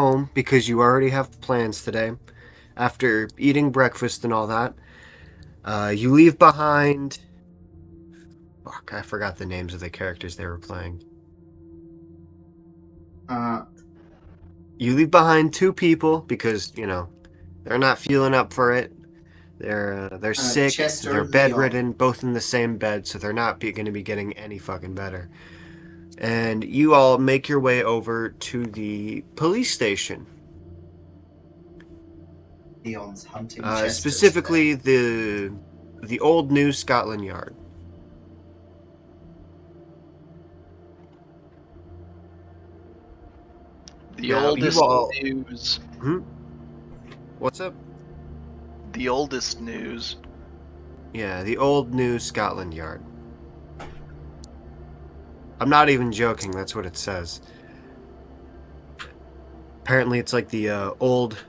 home because you already have plans today. After eating breakfast and all that, you leave behind. Fuck, I forgot the names of the characters they were playing. Uh, You leave behind two people because they're not feeling up for it. They're sick. Chester They're and Leon. bedridden, both in the same bed, so they're not going to be getting any fucking better. And you all make your way over to the police station. Leon's hunting Chester's Specifically the old New Scotland Yard. The Now oldest you all. news. What's up? The oldest news. Yeah, the old New Scotland Yard. I'm not even joking. That's what it says. Apparently, it's like the old.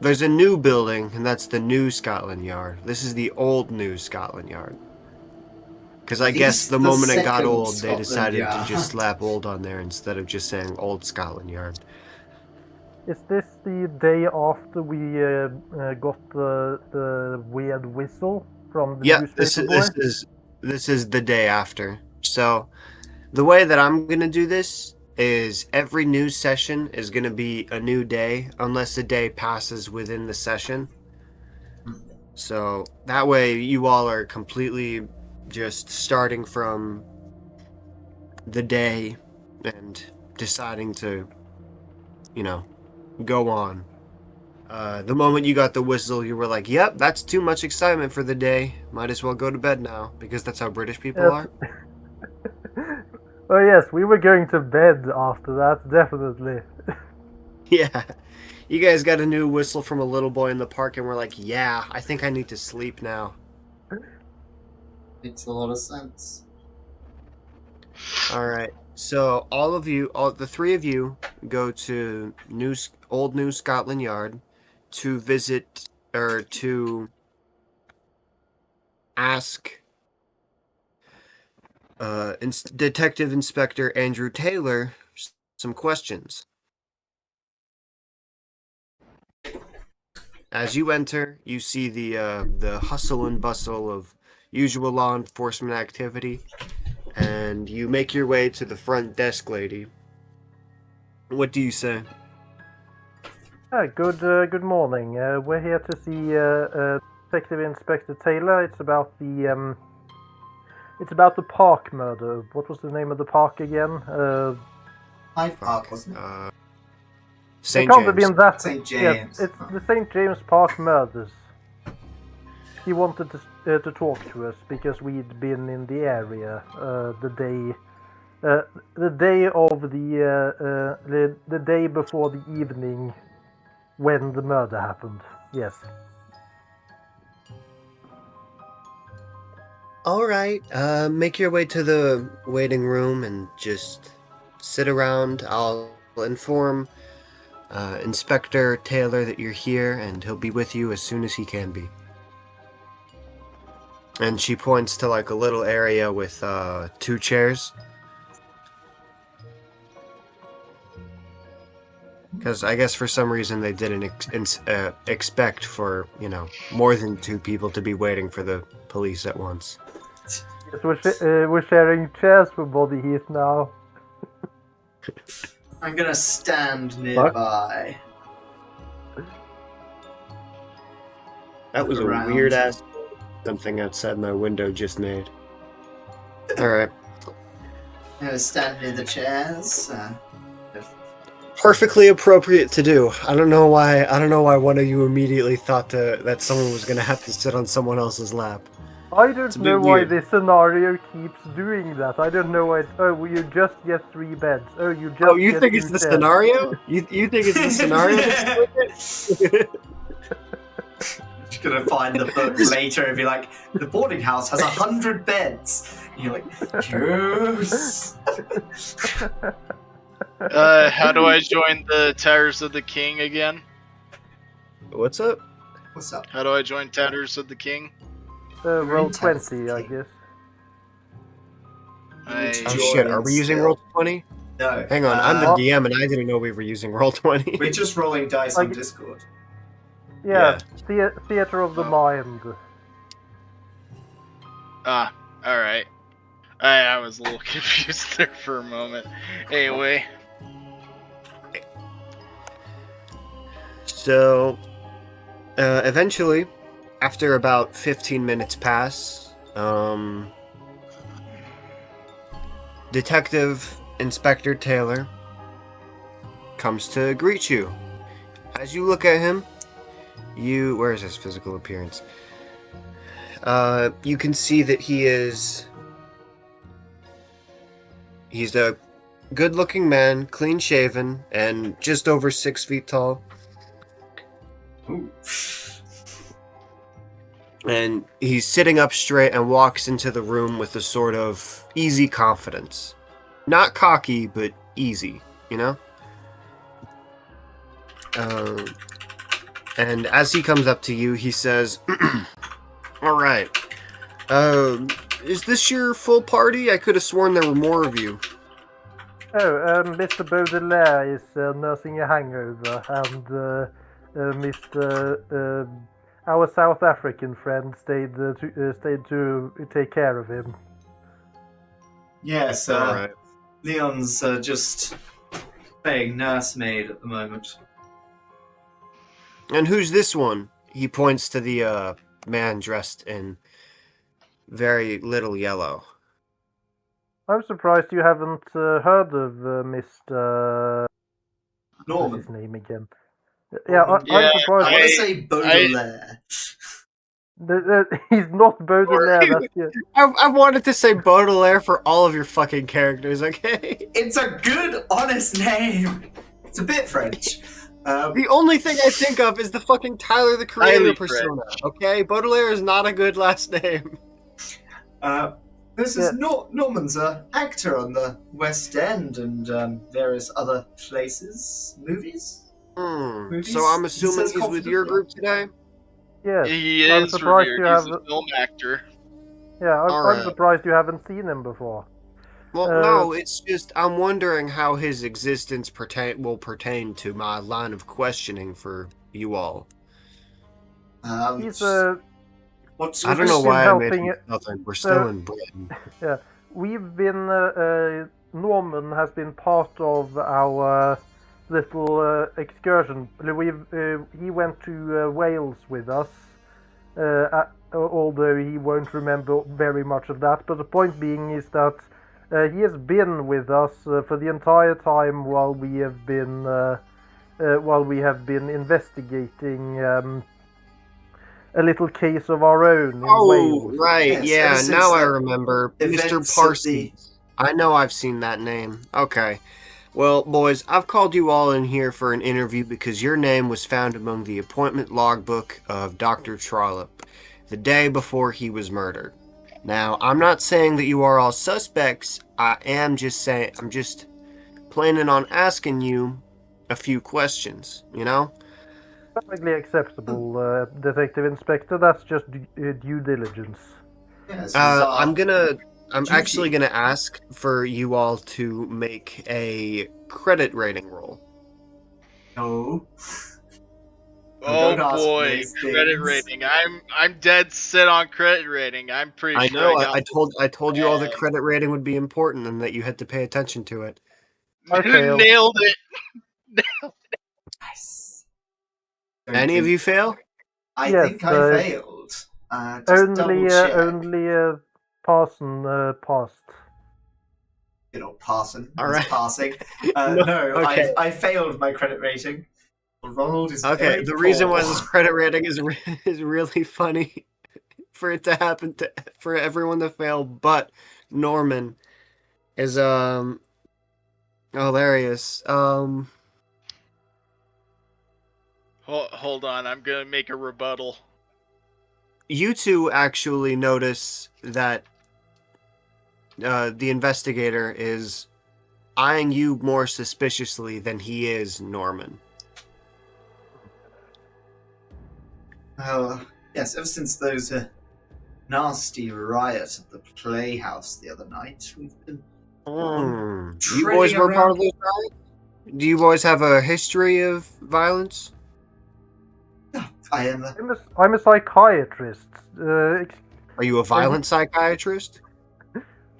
There's a new building, and that's the New Scotland Yard. This is the old New Scotland Yard. Because I guess the moment it got old, they decided to just slap old on there instead of just saying Old Scotland Yard. Is this the day after we got the weird whistle from the newspaper boy? This is the day after. So, the way that I'm gonna do this is every news session is gonna be a new day, unless a day passes within the session. So that way, you all are completely just starting from the day and deciding to, go on. The moment you got the whistle, you were like, yep, that's too much excitement for the day. Might as well go to bed now, because that's how British people are. Oh yes, we were going to bed after that, definitely. Yeah. You guys got a new whistle from a little boy in the park, and we're like, yeah, I think I need to sleep now. Makes a lot of sense. Alright, so the three of you go to Old New Scotland Yard to visit, or to ask Detective Inspector Andrew Taylor some questions. As you enter, you see the hustle and bustle of usual law enforcement activity, and you make your way to the front desk lady. What do you say? Good morning. We're here to see Detective Inspector Taylor. It's about the park murder. What was the name of the park again? Hyde Park, wasn't it? St. It can't have James. been that. St. James. Yes, it's the St. James Park murders. He wanted to talk to us because we'd been in the area the day before the evening when the murder happened. Yes. All right. Make your way to the waiting room and just sit around. I'll inform Inspector Taylor that you're here, and he'll be with you as soon as he can be. And she points to like a little area with 2 chairs. Because I guess for some reason they didn't expect for, more than 2 people to be waiting for the police at once. Yes, we're sharing chairs for body heat now. I'm gonna stand nearby. That was a weird ass something outside my window just made. Alright. I'm gonna stand near the chairs. Perfectly appropriate to do. I don't know why one of you immediately thought that someone was gonna have to sit on someone else's lap. I don't know why this scenario keeps doing that. I don't know why it's, you just get 3 beds. You think it's the scenario? You think it's the scenario? Just gonna find the book later and be like, the boarding house has 100 beds. And you're like, yes. How do I join the Tatters of the King again? What's up? What's up? How do I join Tatters of the King? Roll 20, I guess. Oh shit, are we using roll 20? No. Hang on, I'm the DM and I didn't know we were using Roll20. We're just rolling dice on Discord. Yeah, theater of the mind. Ah, alright. I was a little confused there for a moment. Anyway. So, eventually, after about 15 minutes pass, Detective Inspector Taylor comes to greet you. As you look at him, where is his physical appearance? You can see that he's a good-looking man, clean-shaven, and just over 6 feet tall. Ooh. And he's sitting up straight and walks into the room with a sort of easy confidence. Not cocky, but easy, you know? And as he comes up to you, he says, Alright, is this your full party? I could have sworn there were more of you. Oh, Mr. Baudelaire is nursing a hangover, and our South African friend stayed to take care of him. Yes, Alright. Leon's just playing nursemaid at the moment. And who's this one? He points to the man dressed in very little yellow. I'm surprised you haven't heard of Mr. Norman. What's his name again? Yeah, I'm I surprised. want to say Baudelaire. He's not Baudelaire. That's the... I wanted to say Baudelaire for all of your fucking characters, okay? It's a good, honest name. It's a bit French. The only thing I think of is the fucking Tyler the Creator Highly persona, okay? Baudelaire is not a good last name. This is Norman's an actor on the West End and various other places. Movies? Movies? So I'm assuming says he's with your group today? Yes. He I'm is surprised revered. you He's have... a film actor. Yeah, I'm Alright. surprised you haven't seen him before. Well, no, it's just I'm wondering how his existence will pertain to my line of questioning for you all. He's What's I don't know been why I made helping him it- Southern. We're still in Britain. Yeah, we've been. Norman has been part of our little excursion. He went to Wales with us, although he won't remember very much of that. But the point being is that he has been with us for the entire time while we have been investigating. A little case of our own in Wales. Right, Yes, yeah, ever since now I the remember. events Mr. of Parsons. I know I've seen that name. Okay. Well, boys, I've called you all in here for an interview because your name was found among the appointment logbook of Dr. Trollope the day before he was murdered. Now, I'm not saying that you are all suspects. I'm just planning on asking you a few questions, you know? Perfectly acceptable, Detective Inspector. That's just due diligence. Yes, I'm duty. actually gonna ask for you all to make a credit rating roll. No. Oh Don't ask boy, those credit things. rating. I'm dead set on credit rating. I'm pretty I sure know. I got I told you all that credit rating would be important and that you had to pay attention to it. I failed. nailed it. Nice. Any of you fail? I Yes, think I failed. Just double check. Only Parson passed. You know, passing. All He's right. passing. No, No, okay. I failed my credit rating. Ronald is Okay. very The reason why poor. this credit rating is really funny for it to happen for everyone to fail, but Norman is hilarious. Hold on, I'm gonna make a rebuttal. You two actually notice that the investigator is eyeing you more suspiciously than he is Norman. Yes, ever since those nasty riots at the Playhouse the other night, we've been You boys treading were part of around. those riots? Do you boys have a history of violence? I am. I'm a psychiatrist. Are you a violent psychiatrist?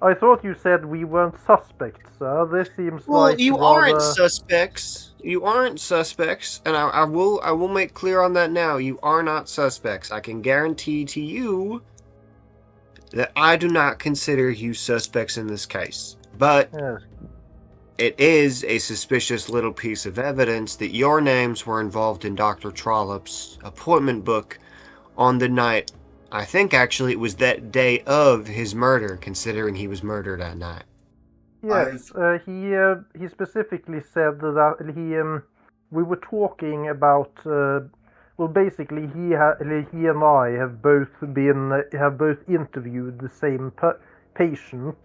I thought you said we weren't suspects, sir. This seems Well, like you aren't rather... suspects. You aren't suspects, and I will make clear on that now. You are not suspects. I can guarantee to you that I do not consider you suspects in this case. But Yes. it is a suspicious little piece of evidence that your names were involved in Dr. Trollop's appointment book on the night. I think actually it was that day of his murder, considering he was murdered at night. Yes, he specifically said that we were talking about well, basically he and I have both interviewed the same patient,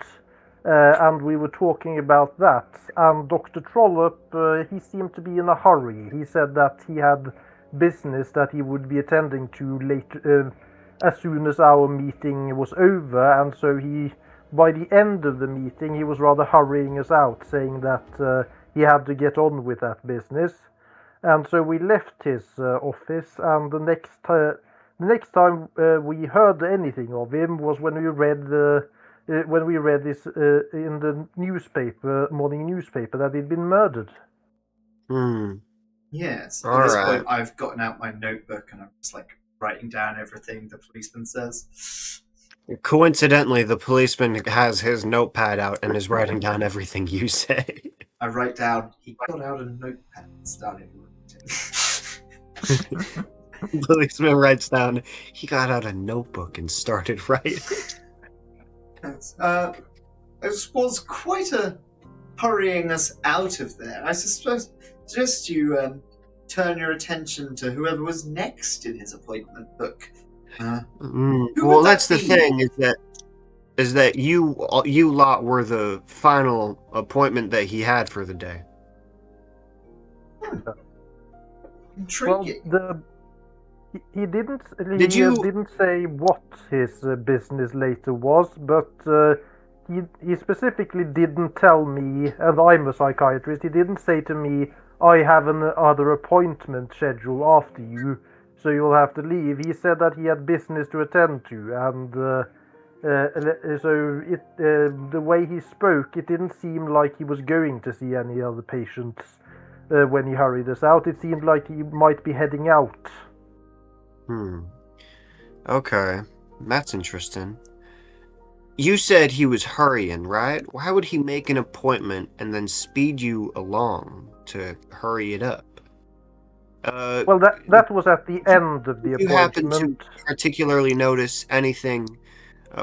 and we were talking about that. And Dr. Trollope, he seemed to be in a hurry. He said that he had business that he would be attending to later, as soon as our meeting was over, and so by the end of the meeting, he was rather hurrying us out, saying that he had to get on with that business. And so we left his office, and the next time we heard anything of him was when we read this in the morning newspaper, that he'd been murdered. Yes. All At this right. point, I've gotten out my notebook and I'm just like writing down everything the policeman says. Coincidentally, the policeman has his notepad out and is writing down everything you say. I write down, he got out a notepad and started writing. The policeman writes down, he got out a notebook and started writing. Yes. It was quite a hurrying us out of there. I suggest you turn your attention to whoever was next in his appointment book. Who Well, would that's that the be? thing is that you lot were the final appointment that he had for the day. Intriguing. Well, he didn't didn't say what his business later was, but he specifically didn't tell me, and I'm a psychiatrist. He didn't say to me, "I have another appointment scheduled after you, so you'll have to leave." He said that he had business to attend to, and so the way he spoke, it didn't seem like he was going to see any other patients when he hurried us out. It seemed like he might be heading out. Okay, that's interesting. You said he was hurrying, right? Why would he make an appointment and then speed you along to hurry it up? Well, that was at the end of the You happen appointment. to particularly notice anything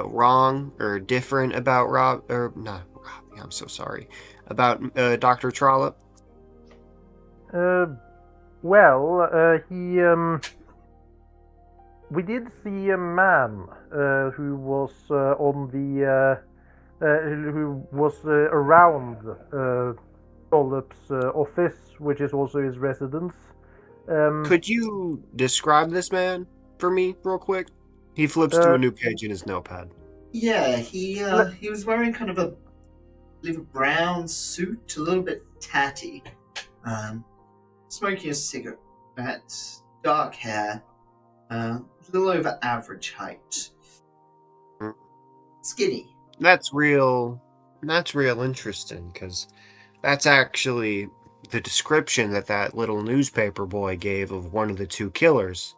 wrong or different about I'm so sorry, about Dr. Trollope? We did see a man who was around Trollope's office, which is also his residence. Could you describe this man for me real quick? He flips to a new page in his notepad. Yeah, he was wearing kind of a brown suit, a little bit tatty, smoking a cigarette, dark hair, a little over average height, skinny. That's real interesting, because that's actually the description that little newspaper boy gave of one of the two killers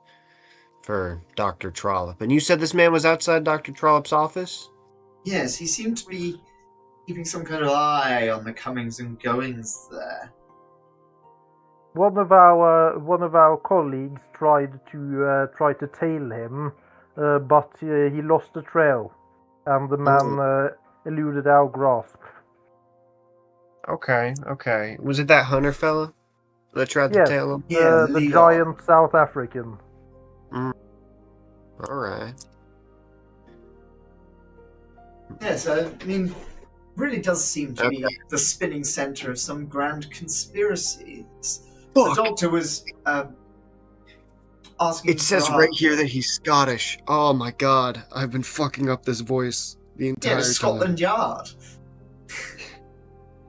for Dr. Trollope. And you said this man was outside Dr. Trollope's office? Yes, he seemed to be keeping some kind of eye on the comings and goings there. One of our colleagues tried to tail him, but he lost the trail, and the man eluded our grasp. Okay. Was it that hunter fella that tried to tail him? Yeah, the Leon. giant South African. Alright. Yes, I mean, really does seem to be the spinning center of some grand conspiracy. The doctor was asking. It says right here that he's Scottish. Oh my god, I've been fucking up this voice the entire time. Scotland Yard.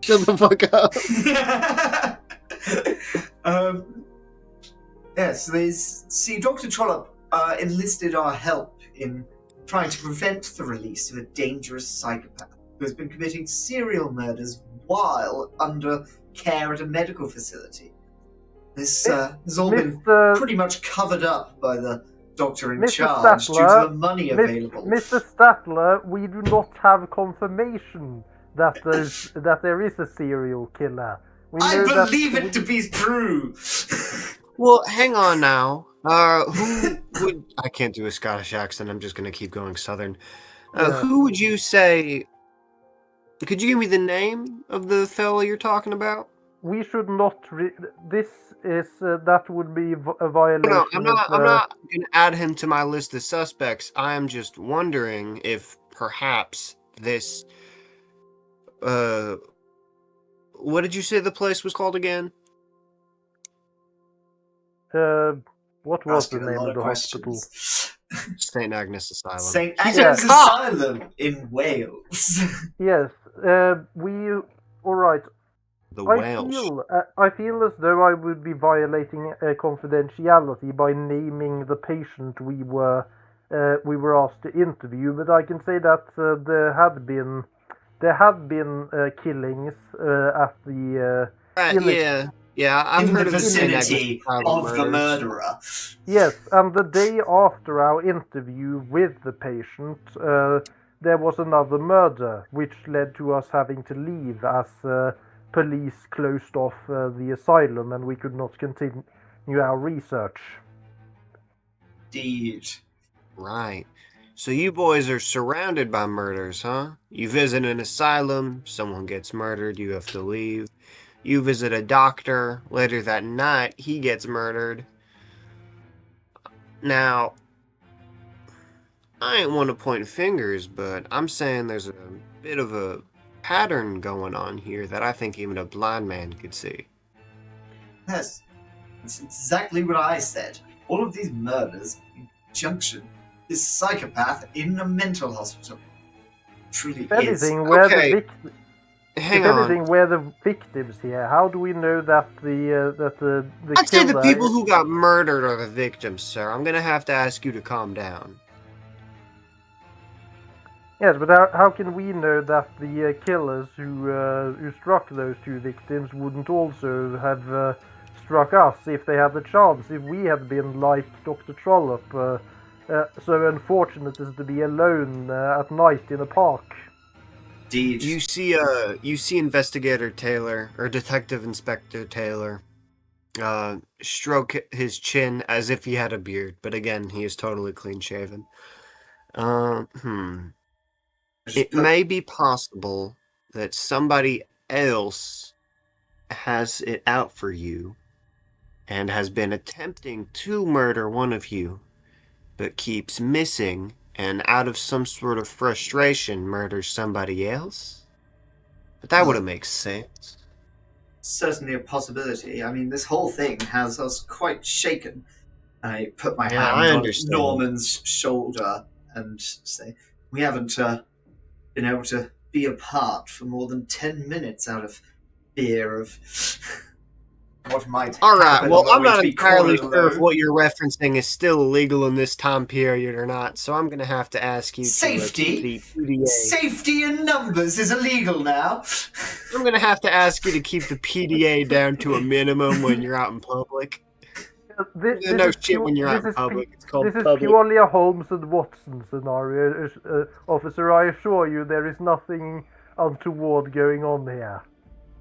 Shut the fuck up. Yes, Dr. Trollope enlisted our help in trying to prevent the release of a dangerous psychopath who has been committing serial murders while under care at a medical facility. This has all been pretty much covered up by the doctor in charge due to the money available. Mr. Statler, we do not have confirmation that there is a serial killer. I believe it to be true. Well, hang on now. Who would... I can't do a Scottish accent. I'm just going to keep going Southern. Who would you say... Could you give me the name of the fellow you're talking about? We should not... This is... that would be a violation. No, I'm not going to add him to my list of suspects. I am just wondering if perhaps this... what did you say the place was called again? What was the name of the hospital? St. Agnes Asylum. St. Agnes Asylum in Wales. Yes, alright. I feel as though I would be violating confidentiality by naming the patient we were asked to interview, but I can say that there have been killings at the I've heard in the vicinity of the murderer. Yes, and the day after our interview with the patient, there was another murder, which led to us having to leave as police closed off the asylum and we could not continue our research. Indeed. Right. So you boys are surrounded by murders, huh? You visit an asylum, someone gets murdered, you have to leave. You visit a doctor, later that night, he gets murdered. Now, I ain't want to point fingers, but I'm saying there's a bit of a pattern going on here that I think even a blind man could see. Yes, that's exactly what I said. All of these murders in conjunction, this psychopath in a mental hospital. Truly is. We're the victims here. How do we know that the I'd say the people who got murdered are the victims, sir. I'm gonna have to ask you to calm down. Yes, but how can we know that the killers who struck those two victims wouldn't also have struck us if they had the chance? If we had been like Dr. Trollope, so unfortunate as to be alone at night in a park. Indeed. You see Investigator Taylor, or Detective Inspector Taylor, stroke his chin as if he had a beard, but again, he is totally clean-shaven. It may be possible that somebody else has it out for you and has been attempting to murder one of you, but keeps missing and out of some sort of frustration murders somebody else? But that wouldn't make sense. Certainly a possibility. I mean, this whole thing has us quite shaken. I put my hand on Norman's shoulder and say, we haven't been able to be apart for more than 10 minutes out of fear of what might happen. Alright, well, I'm not entirely sure if what you're referencing is still illegal in this time period or not, so I'm going to have to ask you Safety? to keep the PDA. Safety in numbers is illegal now. I'm going to have to ask you to keep the PDA down to a minimum when you're out in public. This when you're out in public. It's called This is public. purely a Holmes and Watson scenario, officer. I assure you there is nothing untoward going on here.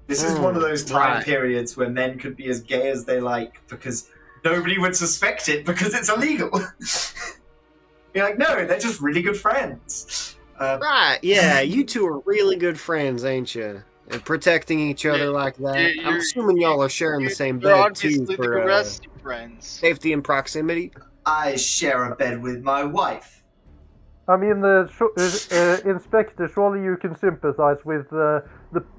This is one of those time periods where men could be as gay as they like because nobody would suspect it because it's illegal. You're like, no, they're just really good friends. Right, yeah, you two are really good friends, ain't you? And protecting each other like that. I'm assuming y'all are sharing the same bed too for friends. Safety and proximity. I share a bed with my wife. I mean, Inspector, surely you can sympathize with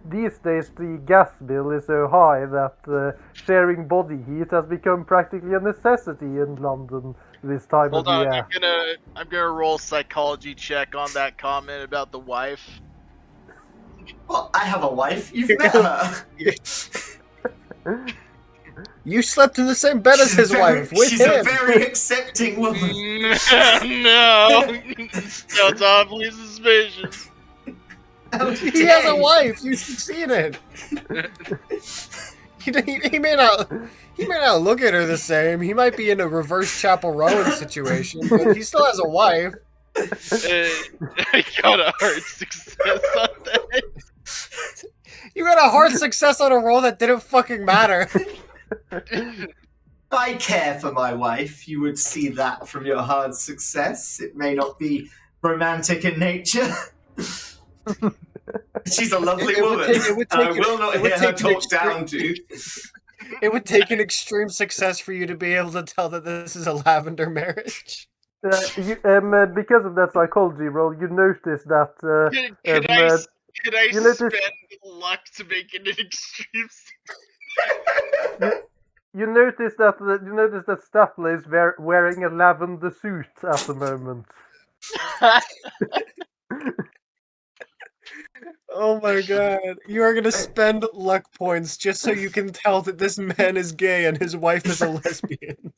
these days the gas bill is so high that sharing body heat has become practically a necessity in London this time of year. Hold on, I'm gonna roll a psychology check on that comment about the wife. Well, I have a wife. You've met her. You slept in the same bed as his wife with she's him. a very accepting woman. No, sounds awfully suspicious. He has a wife. You should see it. He may not look at her the same. He might be in a reverse Chapel Rowan situation, but he still has a wife. I got a hard success on that. You got a hard success on a roll that didn't fucking matter. I care for my wife. You would see that from your hard success. It may not be romantic in nature. She's a lovely woman. I will not hear her talked down to. It would take an extreme success for you to be able to tell that this is a lavender marriage. Because of that psychology roll, you notice that. Could I spend luck to make it an extreme success? You notice that Statler is wearing a lavender suit at the moment. Oh my god. You are gonna spend luck points just so you can tell that this man is gay and his wife is a lesbian.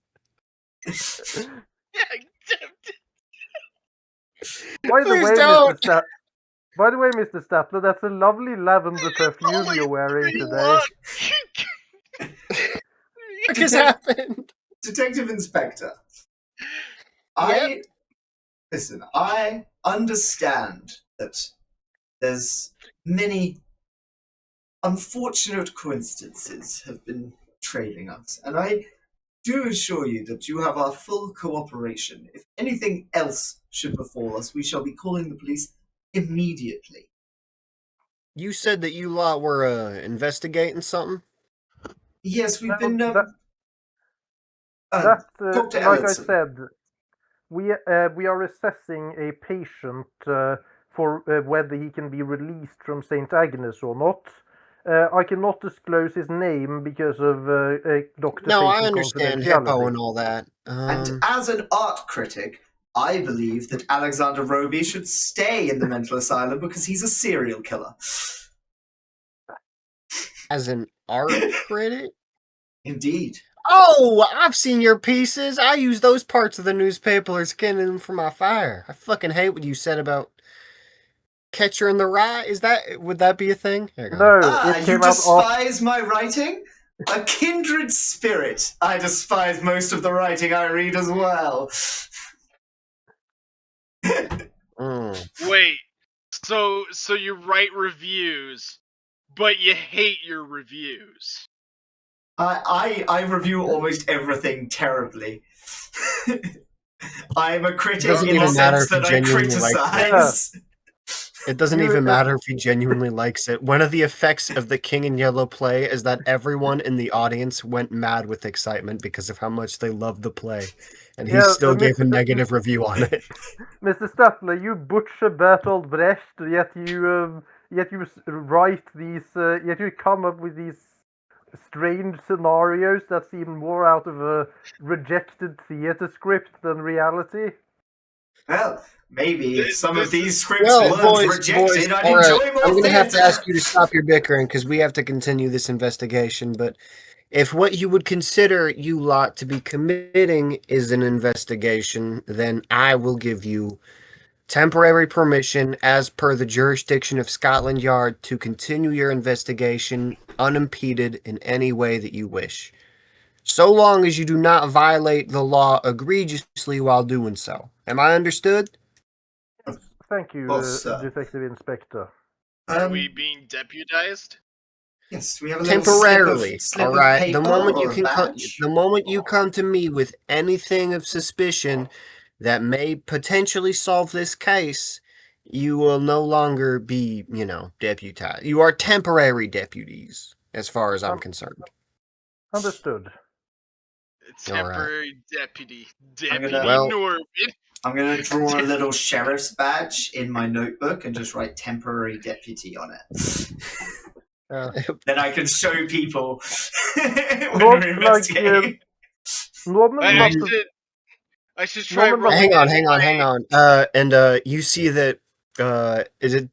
By the Please way, don't. Mr. Statler, that's a lovely lavender perfume you're wearing today. What just happened? Detective Inspector. Yep. Listen, I understand that there's many unfortunate coincidences have been trailing us, and I do assure you that you have our full cooperation. If anything else should befall us, we shall be calling the police immediately. You said that you lot were investigating something? Yes, we've been... like Dr. I Elliotson. said, we are assessing a patient for whether he can be released from St. Agnes or not. I cannot disclose his name because of Dr. No, I patient understand confidentiality. Hippo and all that. And as an art critic, I believe that Alexander Roby should stay in the mental asylum because he's a serial killer. As an art critic? Indeed. Oh, I've seen your pieces. I use those parts of the newspaper as kindling for my fire. I fucking hate what you said about Catcher in the Rye. Would that be a thing? There you go. No, it you came out despise my writing? A kindred spirit. I despise most of the writing I read as well. Wait, so you write reviews, but you hate your reviews? I review almost everything terribly. I'm a critic in the sense that I criticize. It doesn't even matter if he genuinely likes it. One of the effects of the King in Yellow play is that everyone in the audience went mad with excitement because of how much they loved the play. And he still gave a negative review on it. Mr. Statler, you butcher Bertolt Brecht, yet you write these, yet you come up with these strange scenarios that seem more out of a rejected theater script than reality. Well, maybe if some of these scripts weren't rejected, I'd enjoy more. I'm going to have to ask you to stop your bickering because we have to continue this investigation. But if what you would consider you lot to be committing is an investigation, then I will give you temporary permission as per the jurisdiction of Scotland Yard to continue your investigation unimpeded in any way that you wish. So long as you do not violate the law egregiously while doing so. Am I understood? Thank you, Detective Inspector. Are we being deputized? Yes, we have a temporarily. slip all right. Of the moment you can come to me with anything of suspicion that may potentially solve this case, you will no longer be, deputized. You are temporary deputies, as far as I'm concerned. Understood. Temporary deputy. Norbit. I'm going to draw a little sheriff's badge in my notebook and just write temporary deputy on it. Then I can show people when we're investigating. I should try. Hang on. And you see that is it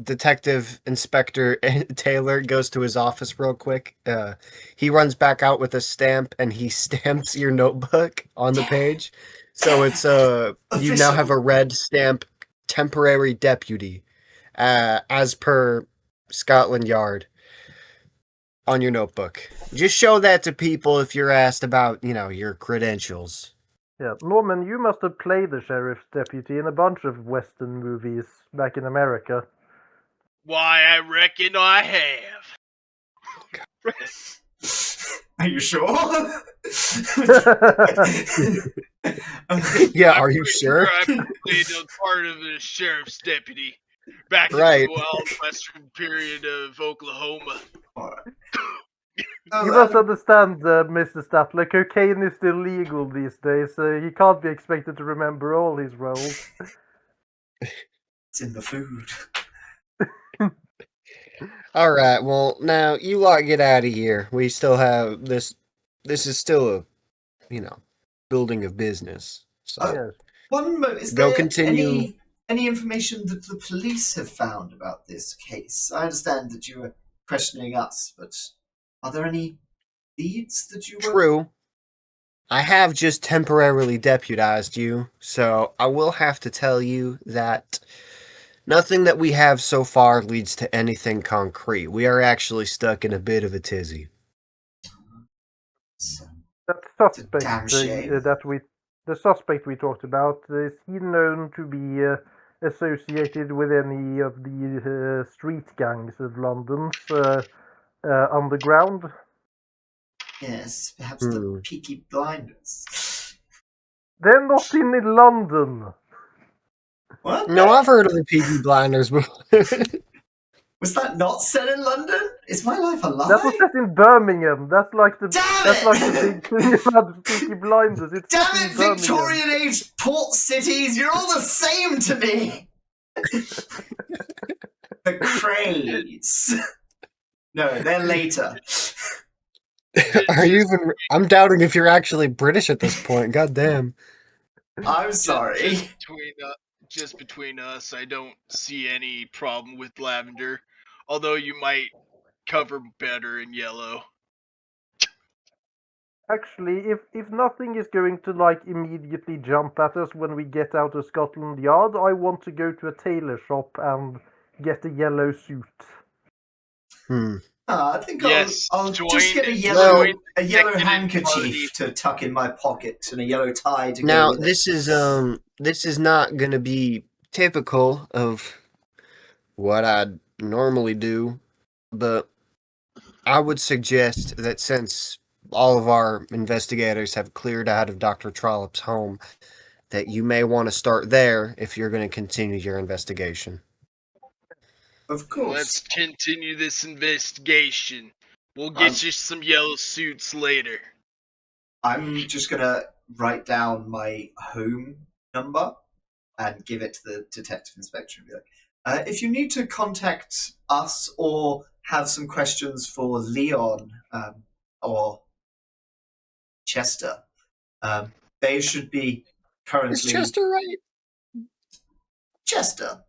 Detective Inspector Taylor goes to his office real quick. He runs back out with a stamp and he stamps your notebook on the page. So it's you now have a Official. red stamp, temporary deputy, as per Scotland Yard on your notebook. Just show that to people if you're asked about, your credentials. Yeah, Norman, you must have played the sheriff's deputy in a bunch of Western movies back in America. Why, I reckon I have. Are you sure? Yeah, I'm are you pretty sure? I played a part of the sheriff's deputy back in Right. the wild western period of Oklahoma. Oh, You must understand, Mr. Statler, cocaine is still legal these days, so he can't be expected to remember all his roles. it's in the food. All right. Well, now you lot get out of here. We still have this. This is still a, building of business. So Yes. One moment, is go there continue. any information that the police have found about this case? I understand that you were questioning us, but are there any leads that you were? True. I have just temporarily deputized you, so I will have to tell you that nothing that we have so far leads to anything concrete. We are actually stuck in a bit of a tizzy. That It's a suspect damn shame. the suspect we talked about, is he known to be associated with any of the street gangs of London's underground? Yes, perhaps the Hmm. Peaky Blinders. They're not in London. What? No, I've heard of the Peaky Blinders before. Was that not set in London? Is my life a That was lie? set in Birmingham. That's like the Damn big thing about the Peaky Blinders. It's Damn set in it, Birmingham. Victorian age port cities, you're all the same to me! The Crays. No, they're later. Are you even? I'm doubting if you're actually British at this point. God damn. I'm sorry. Just between us, I don't see any problem with lavender. Although you might cover better in yellow. Actually, if nothing is going to immediately jump at us when we get out of Scotland Yard, I want to go to a tailor shop and get a yellow suit. I think Yes, I'll join, just get a Well- yellow decadent handkerchief party. to tuck in my pocket and a yellow tie to go Now with it. this is not gonna be typical of what I'd normally do, but I would suggest that since all of our investigators have cleared out of Dr. Trollop's home, that you may want to start there if you're going to continue your investigation. Of course. Let's continue this investigation. We'll get you some yellow suits later. I'm just gonna write down my home number and give it to the detective inspector and be like, if you need to contact us or have some questions for Leon or Chester, they should be currently. Is Chester right? Chester.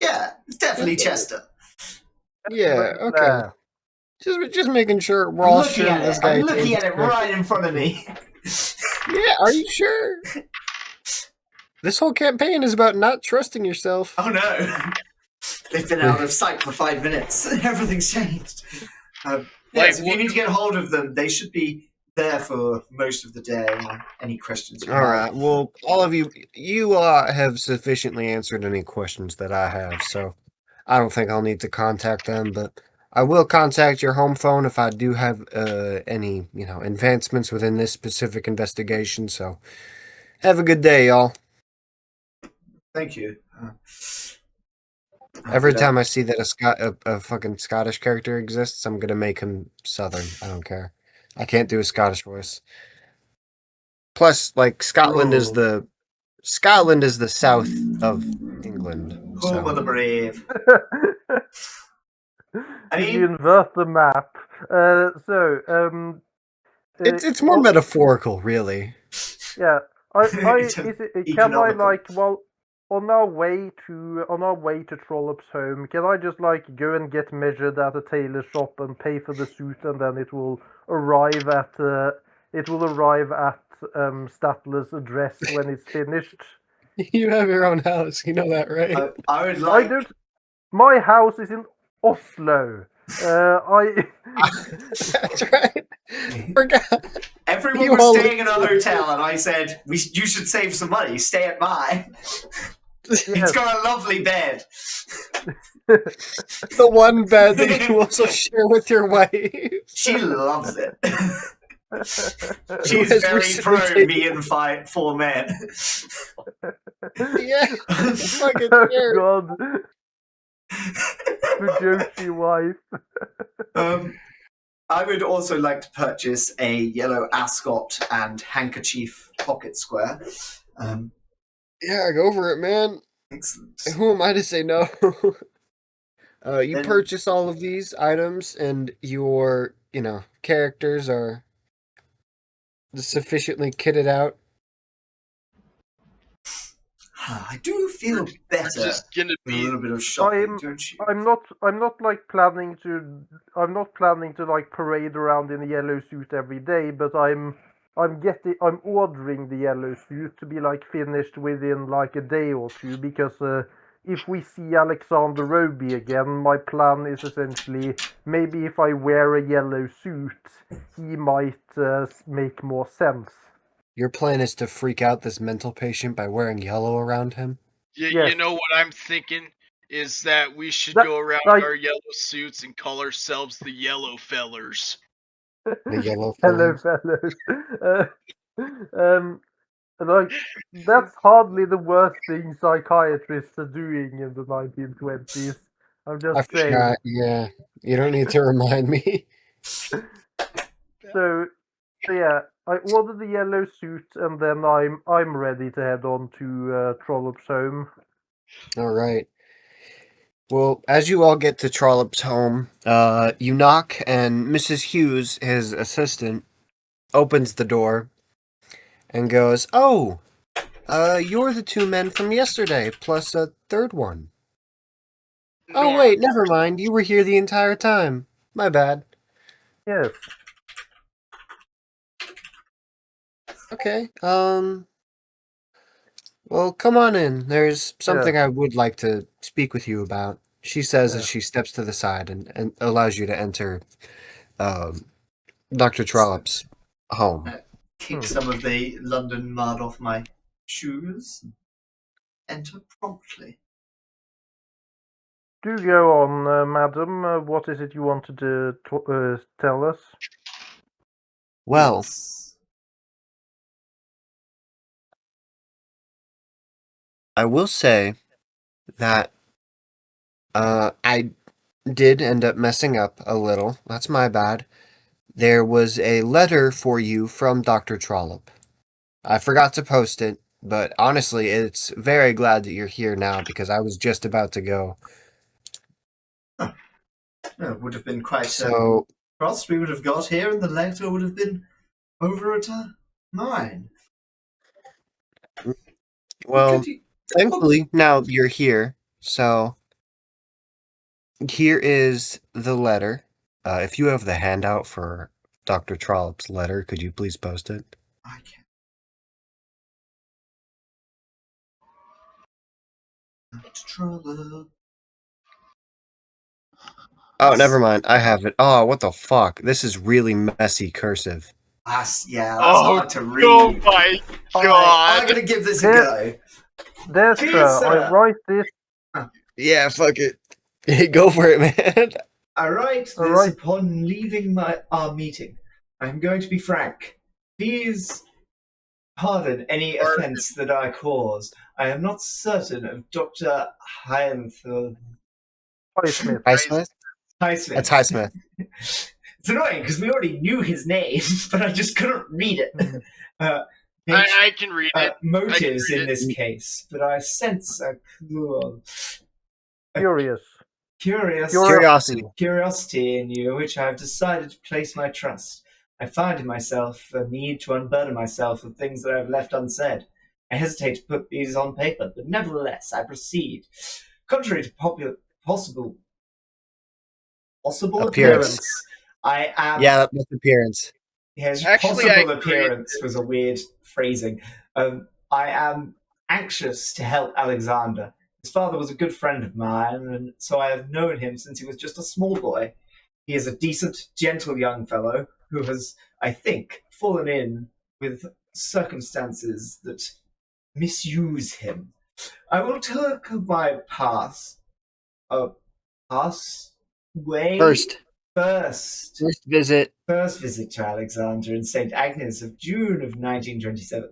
Yeah, it's definitely Chester. Yeah, okay. Just making sure we're I'm all looking sure at this it. guy I'm looking is at it correct. right in front of me. Yeah, are you sure? This whole campaign is about not trusting yourself. Oh no. They've been out of sight for 5 minutes. Everything's changed. Yes, if you need to get hold of them, they should be there for most of the day. Any questions you All have. right. Well, all of you have sufficiently answered any questions that I have, so I don't think I'll need to contact them, but I will contact your home phone if I do have any, advancements within this specific investigation. So, have a good day, y'all. Thank you. Every time I see that a fucking Scottish character exists, I'm gonna make him Southern. I don't care. I can't do a Scottish voice. Plus, Scotland is the south of England. Home of So the brave. If you invert the map. it's more metaphorical, really. Yeah. Can I on our way to Trollop's home, can I just like go and get measured at a tailor shop and pay for the suit, and then it will arrive at Statler's address when it's finished? You have your own house. You know that, right? I would I like. don't. My house is in Oslo. I. That's right. Forgot. Everyone You was all staying in a live- hotel, and I said, "You should save some money. Stay at mine. It's Yes. got a lovely bed." The one bed that you also share with your wife. She loves it. Who She's has very recently pro taken- me and 4 men. Yeah. Fucking Oh sure. God. Fujoshi wife. I would also like to purchase a yellow ascot and handkerchief pocket square. Yeah, go for it, man. Excellent. Who am I to say no? You Then- purchase all of these items, and your, characters are sufficiently kitted out. I do feel We're better just gonna with a be little bit of shopping, don't you? I'm not like planning to like parade around in a yellow suit every day, but I'm ordering the yellow suit to be like finished within like a day or two, because if we see Alexander Roby again, my plan is essentially maybe if I wear a yellow suit, he might make more sense. Your plan is to freak out this mental patient by wearing yellow around him? You Yes. know what I'm thinking is that we should That- go around like- our yellow suits and call ourselves the Yellow Fellers. The yellow Hello, fellas. fellows. Like, that's hardly the worst thing psychiatrists are doing in the 1920s. I'm I just saying. forgot. Yeah, you don't need to remind me. So yeah, I ordered the yellow suit, and then I'm ready to head on to Trollop's home. All right. Well, as you all get to Trollop's home, you knock, and Mrs. Hughes, his assistant, opens the door and goes, "Oh, you're the 2 men from yesterday, plus a third one. Oh, Norm, wait, never mind. You were here the entire time. My bad. Yes. Okay, well, come on in. There's something I would like to speak with you about," she says as she steps to the side and allows you to enter Dr. Trollop's home. Kick some of the London mud off my shoes. And enter promptly. Do go on, madam. What is it you wanted to tell us? Well, Yes. I will say that I did end up messing up a little. That's my bad. There was a letter for you from Dr. Trollop. I forgot to post it, but honestly, it's very glad that you're here now because I was just about to go. No, it would have been quite So, cross. We would have got here, and the letter would have been over at mine. well, Could you- thankfully, now you're here. So, here is the letter. If you have the handout for Dr. Trollop's letter, could you please post it? I can't. Trollop. Oh, never mind. I have it. Oh, what the fuck? This is really messy cursive. Yeah, that's Oh, hard to read. oh my I'm god! gonna give this a Yeah. go. There, Please, sir. sir. I write this. Yeah, fuck it. Go for it, man. I write this All right. upon leaving our meeting. I'm going to be frank. Please pardon any offence that I caused. I am not certain of Dr. Highsmith. Highsmith. Highsmith? Highsmith. That's Highsmith. It's annoying because we already knew his name, but I just couldn't read it. I can read it. Motives read in it. this case, but I sense a Curious. curiosity in you, which I have decided to place my trust. I find in myself a need to unburden myself of things that I have left unsaid. I hesitate to put these on paper, but nevertheless I proceed. Contrary to possible Appearance. I am. Yeah, that's appearance. His Actually, I possible agree. appearance was a weird phrasing. I am anxious to help Alexander. His father was a good friend of mine, and so I have known him since he was just a small boy. He is a decent, gentle young fellow who has, I think, fallen in with circumstances that misuse him. I will talk of my past way First visit. first visit to Alexander in St. Agnes of June of 1927.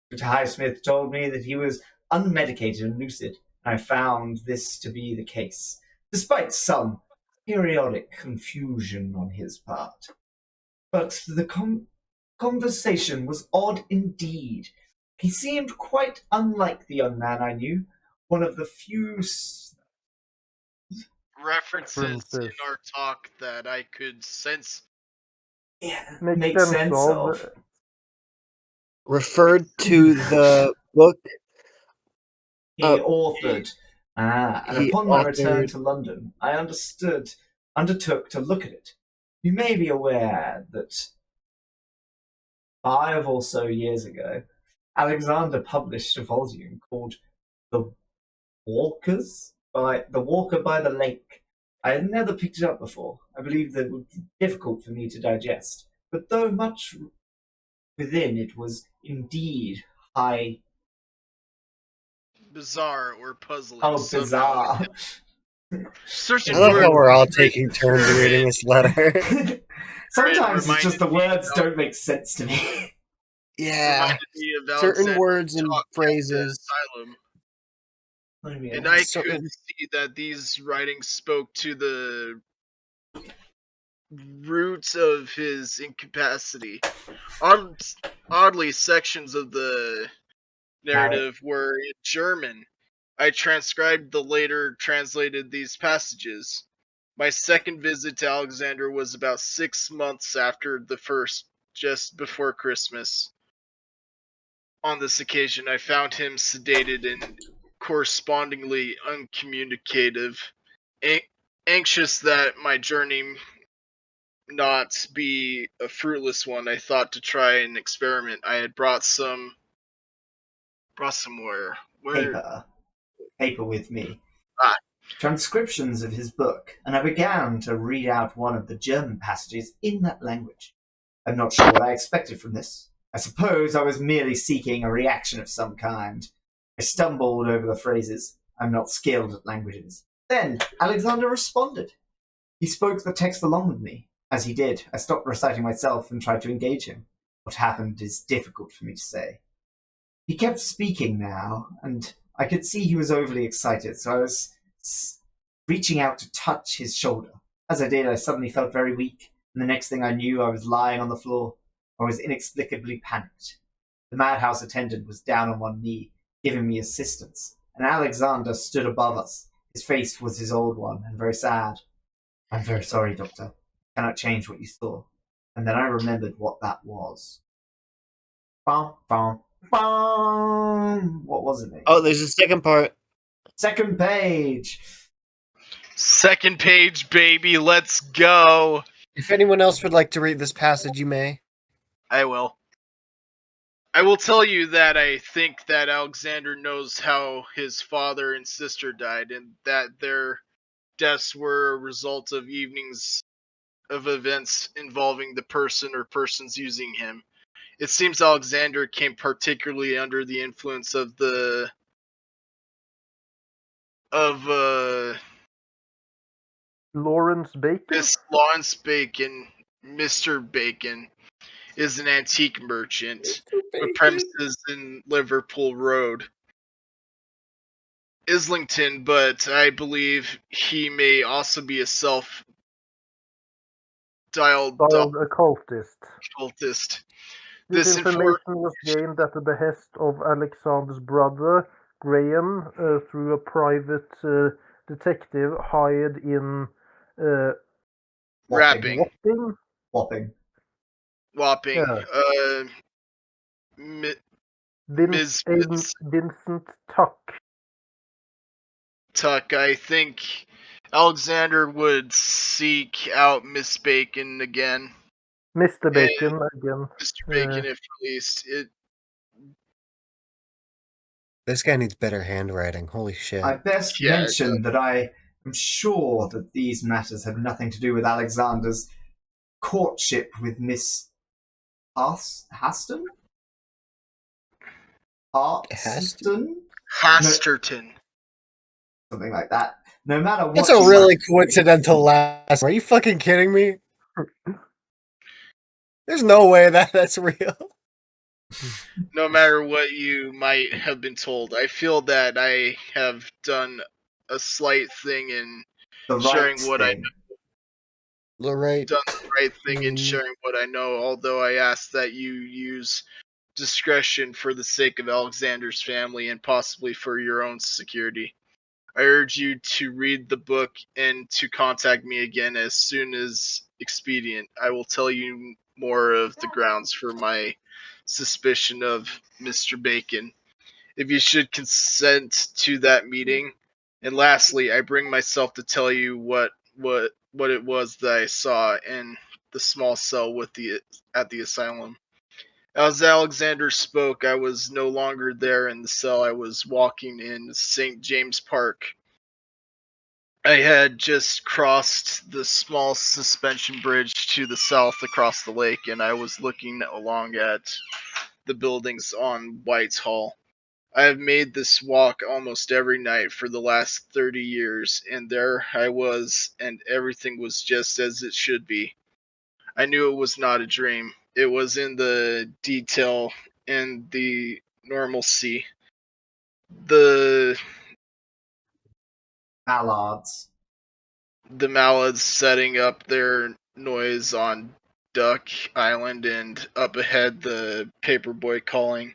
Dr. Highsmith told me that he was unmedicated and lucid, and I found this to be the case, despite some periodic confusion on his part. But the conversation was odd indeed. He seemed quite unlike the young man I knew, one of the few References in our talk that I could sense. make sense of. Referred to the book He authored. And he upon my return authored. to London, I undertook to look at it. You may be aware that 5 or so years ago, Alexander published a volume called The The Walker by the Lake. I had never picked it up before. I believe that it would be difficult for me to digest. But though much within it was indeed high. Bizarre or puzzling. Oh, somehow. bizarre. Searching I love for how we're all it taking turns reading this letter. Sometimes it's just the reminded me words of- don't make sense to me. Yeah, reminded me of certain Alexander's words and talk at the phrases. asylum. What do you mean? And I Certain- could see that these writings spoke to the roots of his incapacity. Oddly, sections of the narrative were in German. I transcribed the later translated these passages. My second visit to Alexander was about 6 months after the first, just before Christmas. On this occasion, I found him sedated and correspondingly uncommunicative, anxious that my journey not be a fruitless one. I thought to try an experiment. I had brought some where Paper with me. Ah. Transcriptions of his book, and I began to read out one of the German passages in that language. I'm not sure what I expected from this. I suppose I was merely seeking a reaction of some kind. I stumbled over the phrases. I'm not skilled at languages. Then Alexander responded. He spoke the text along with me. As he did, I stopped reciting myself and tried to engage him. What happened is difficult for me to say. He kept speaking now, and I could see he was overly excited, so I was reaching out to touch his shoulder. As I did, I suddenly felt very weak, and the next thing I knew, I was lying on the floor. I was inexplicably panicked. The madhouse attendant was down on one knee, giving me assistance, and Alexander stood above us. His face was his old one, and very sad. I'm very sorry, Doctor. I cannot change what you saw. And then I remembered what that was. Bum, bum, bum. What was it? Oh, there's a second part. Second page. Second page, baby. Let's go. If anyone else would like to read this passage, you may. I will. I will tell you that I think that Alexander knows how his father and sister died, and that their deaths were a result of evenings of events involving the person or persons using him. It seems Alexander came particularly under the influence of Lawrence Bacon? Miss Lawrence Bacon. Mr. Bacon is an antique merchant with premises in Liverpool Road, Islington, but I believe he may also be a self-styled occultist. This This information was gained at the behest of Alexander's brother, Graham, through a private detective hired in rapping. Whopping. Whopping. Yeah. Ms. Vincent Tuck. Tuck, I think Alexander would seek out Miss Bacon again. Mr. Bacon again. Mr. Bacon, if released. This guy needs better handwriting. Holy shit. I best Yeah, mention that I am sure that these matters have nothing to do with Alexander's courtship with Miss Haston? Harston? Hasterton. Something like that. No matter what. That's a really coincidental last. Are you fucking kidding me? There's no way that's real. No matter what you might have been told, I feel that I have done a slight thing in the sharing right what thing. The right. done the right thing in sharing what I know, although I ask that you use discretion for the sake of Alexander's family and possibly for your own security. I urge you to read the book and to contact me again as soon as expedient. I will tell you more of the grounds for my suspicion of Mr. Bacon, if you should consent to that meeting. And lastly, I bring myself to tell you what it was that I saw in the small cell at the asylum. As Alexander spoke, I was no longer there in the cell. I was walking in St. James Park. I had just crossed the small suspension bridge to the south across the lake, and I was looking along at the buildings on Whitehall. I have made this walk almost every night for the last 30 years, and there I was, and everything was just as it should be. I knew it was not a dream. It was in the detail and the normalcy. The Mallards. the Malads setting up their noise on Duck Island, and up ahead the paperboy calling.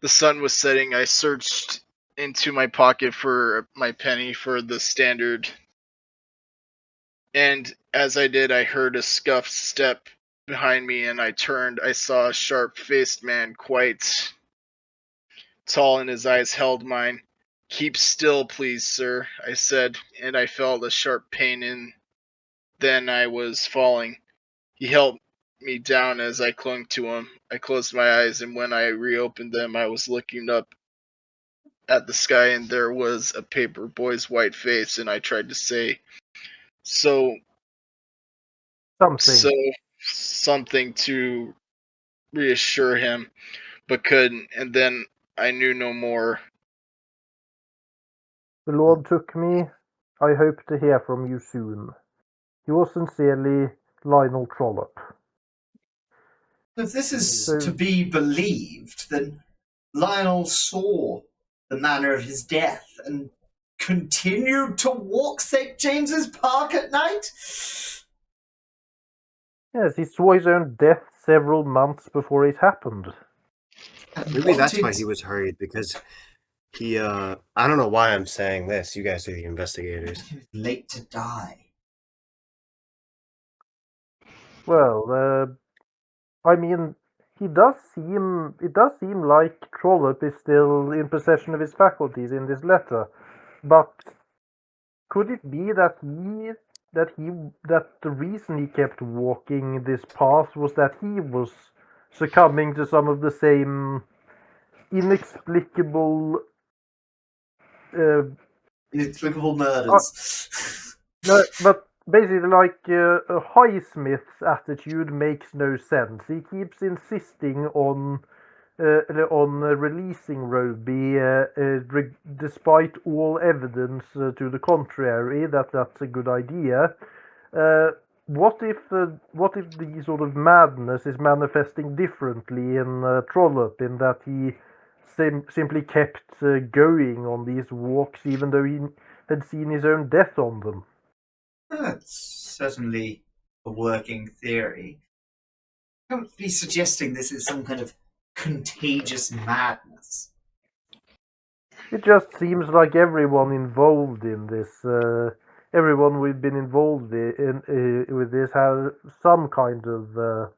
The sun was setting. I searched into my pocket for my penny for the standard, and as I did, I heard a scuffed step behind me, and I turned. I saw a sharp-faced man, quite tall, and his eyes held mine. "Keep still, please, sir," I said, and I felt a sharp pain, and then I was falling. He helped me down as I clung to him. I closed my eyes, and when I reopened them, I was looking up at the sky, and there was a paper boy's white face, and I tried to say so something to reassure him, but couldn't, and then I knew no more. The Lord took me. I hope to hear from you soon. Yours sincerely, Lionel Trollope. If this is So- to be believed, then Lionel saw the manner of his death and continued to walk St. James's Park at night? Yes, he saw his own death several months before it happened. And Maybe that's why wanted he was hurried, because he I don't know why I'm saying this. You guys are the investigators. late to die. Well, I mean, it does seem like Trollope is still in possession of his faculties in this letter, but could it be that the reason he kept walking this path was that he was succumbing to some of the same inexplicable Inexplicable murders. no, but basically, like Highsmith's attitude makes no sense. He keeps insisting on releasing Roby, despite all evidence to the contrary that that's a good idea. What if the sort of madness is manifesting differently in Trollope, in that he simply kept going on these walks even though he had seen his own death on them? That's certainly a working theory. Don't be suggesting this is some kind of contagious madness. It just seems like everyone involved in this, everyone we've been involved with this, has some kind of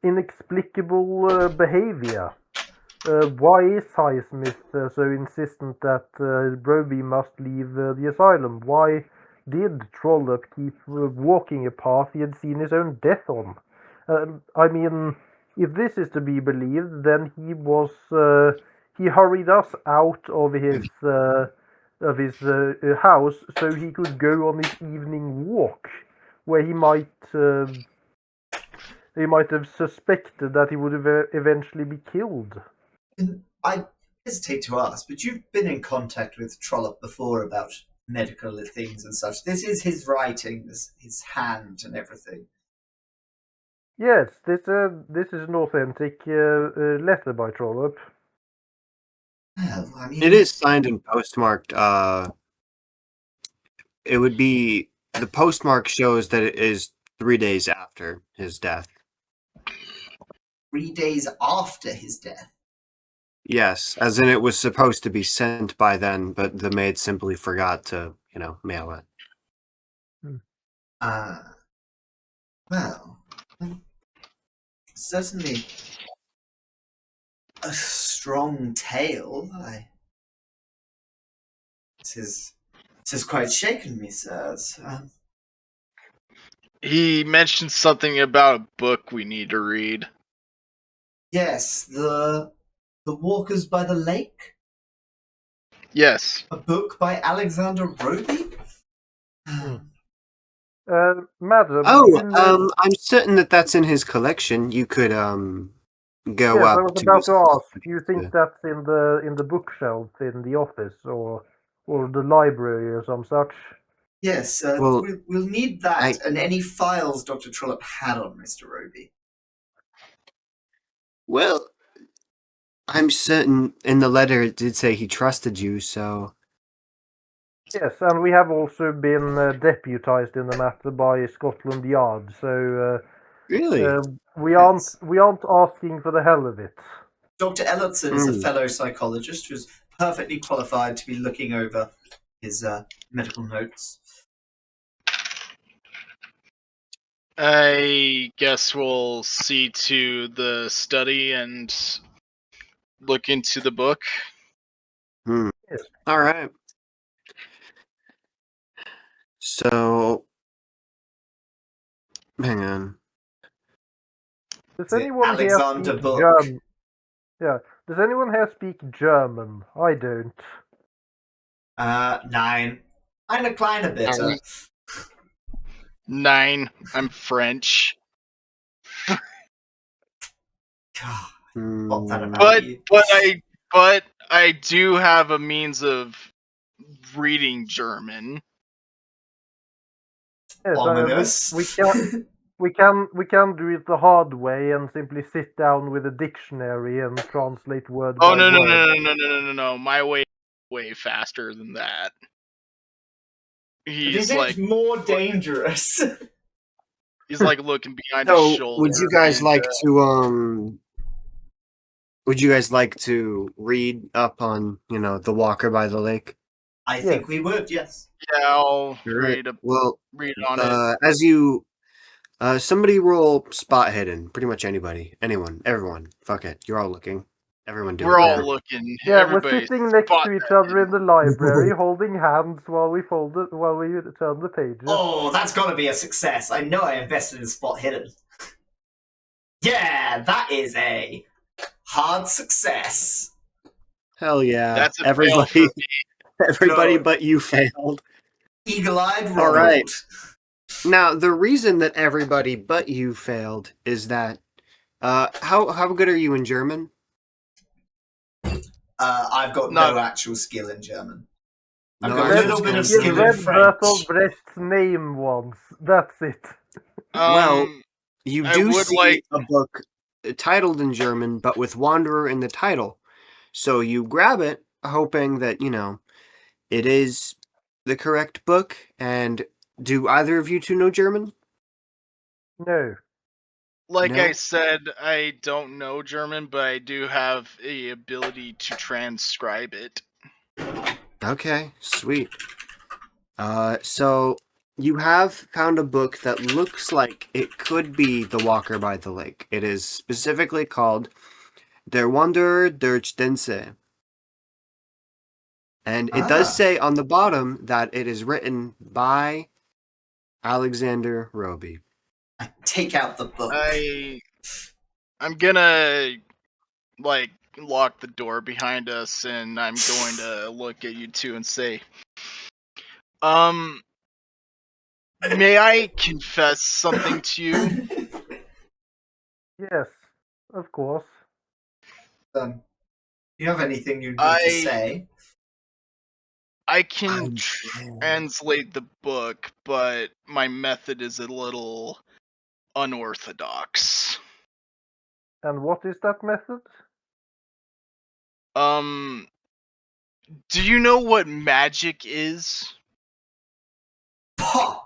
inexplicable behavior. why is Highsmith so insistent that Broby must leave the asylum? Why did Trollope keep walking a path he had seen his own death on? I mean, if this is to be believed, then he hurried us out of his house so he could go on his evening walk, where he might have suspected that he would eventually be killed. And I hesitate to ask, but you've been in contact with Trollope before about medical things and such. This is his writing, his hand and everything. Yes, this is an authentic letter by Trollope. Well, I mean, It is signed and postmarked. It would be the postmark shows that it is 3 days after his death. 3 days after his death. Yes, as in it was supposed to be sent by then, but the maid simply forgot to, mail it. Well, certainly a strong tale. This has quite shaken me, sirs. He mentioned something about a book we need to read. Yes, the Walkers by the Lake. Yes. A book by Alexander Roby. Madam, I'm certain that that's in his collection. You could go yes, up I was to about his to ask. Do you think that's in the bookshelf in the office or the library or some such? Yes, Well, we'll need that and any files Dr. Trollope had on Mr. Roby. Well, I'm certain in the letter it did say he trusted you, so... Yes, and we have also been deputized in the matter by Scotland Yard, so Really? we aren't asking for the hell of it. Dr. Ellertson is a fellow psychologist who's perfectly qualified to be looking over his medical notes. I guess we'll see to the study and look into the book. Yes. All right. So, hang on. Does anyone Alexander here speak Book? German? Yeah. Does anyone here speak German? I don't. 9. Eine kleine bitte. 9. I'm French. God, what that about But you? but I do have a means of reading German. Yes, Ominous. we can do it the hard way and simply sit down with a dictionary and translate word Oh by word. no! My way faster than that. This is more dangerous. He's like looking behind his shoulder. Would you guys like to Would you guys like to read up on, the Walker by the Lake? I think we would, yes. Yeah, I'll Right. read on it. As you, somebody roll spot hidden. Pretty much anybody, anyone, everyone. Fuck it, you're all looking. Everyone do it. We're all looking. Yeah, Everybody we're sitting next spot to each that other in the library, holding hands while we turn the pages. Oh, that's got to be a success. I know I invested in Spot Hidden. Yeah, that is a hard success. Hell yeah! That's a everybody, everybody No. but you failed. Eagle-eyed Ronald. All right. Now the reason that everybody but you failed is that how good are you in German? I've got no actual skill in German. I've No got a actual little bit of skill in skill German. in French. Bertolt Brecht's name once. That's it. Well, you I do would see like- a book titled in German, but with Wanderer in the title. So you grab it, hoping that, it is the correct book. And do either of you two know German? No. Like No? I said, I don't know German, but I do have the ability to transcribe it. Okay, sweet. So you have found a book that looks like it could be The Walker by the Lake. It is specifically called Der Wanderer durch den See. And it Ah. does say on the bottom that it is written by Alexander Roby. I take out the book. I'm gonna lock the door behind us, and I'm going to look at you two and say, may I confess something to you? Yes, of course. You have anything you need to I say? can translate the book, but my method is a little unorthodox. And what is that method? Do you know what magic is? Pah!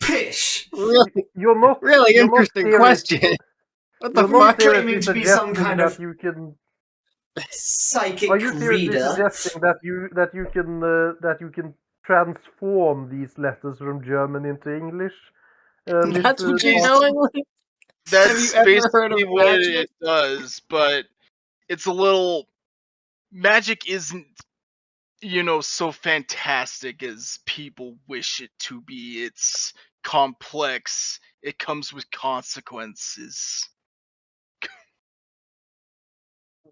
Pish! Really, You're not really you're not interesting seriously- question. What the You're not fuck? claiming seriously to be some suggesting kind that of you can. Psychic Are you seriously reader. suggesting that you can transform these letters from German into English? That's what you're Yes. going with? Have you That's ever heard of basically what magic? it does, but it's a little. Magic isn't, so fantastic as people wish it to be. It's complex. It comes with consequences.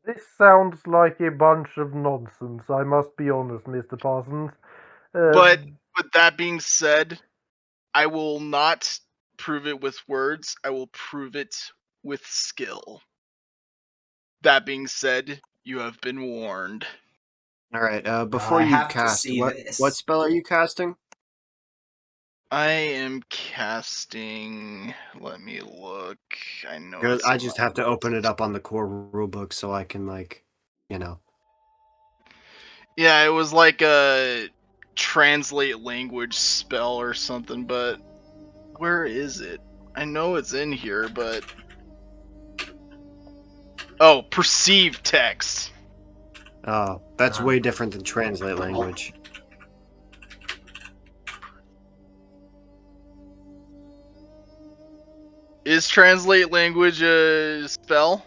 This sounds like a bunch of nonsense. I must be honest, Mr. Parsons. But with that being said, I will not prove it with words. I will prove it with skill. That being said, you have been warned. All right. Before I you have to cast, see what this. spell are you casting? I am casting. Let me look. I know Good. it's. I just have to open it up on the core rulebook so I can Yeah, it was like a translate language spell or something, but where is it? I know it's in here, but oh, perceive text. Oh, that's way different than translate language. Is translate language a spell?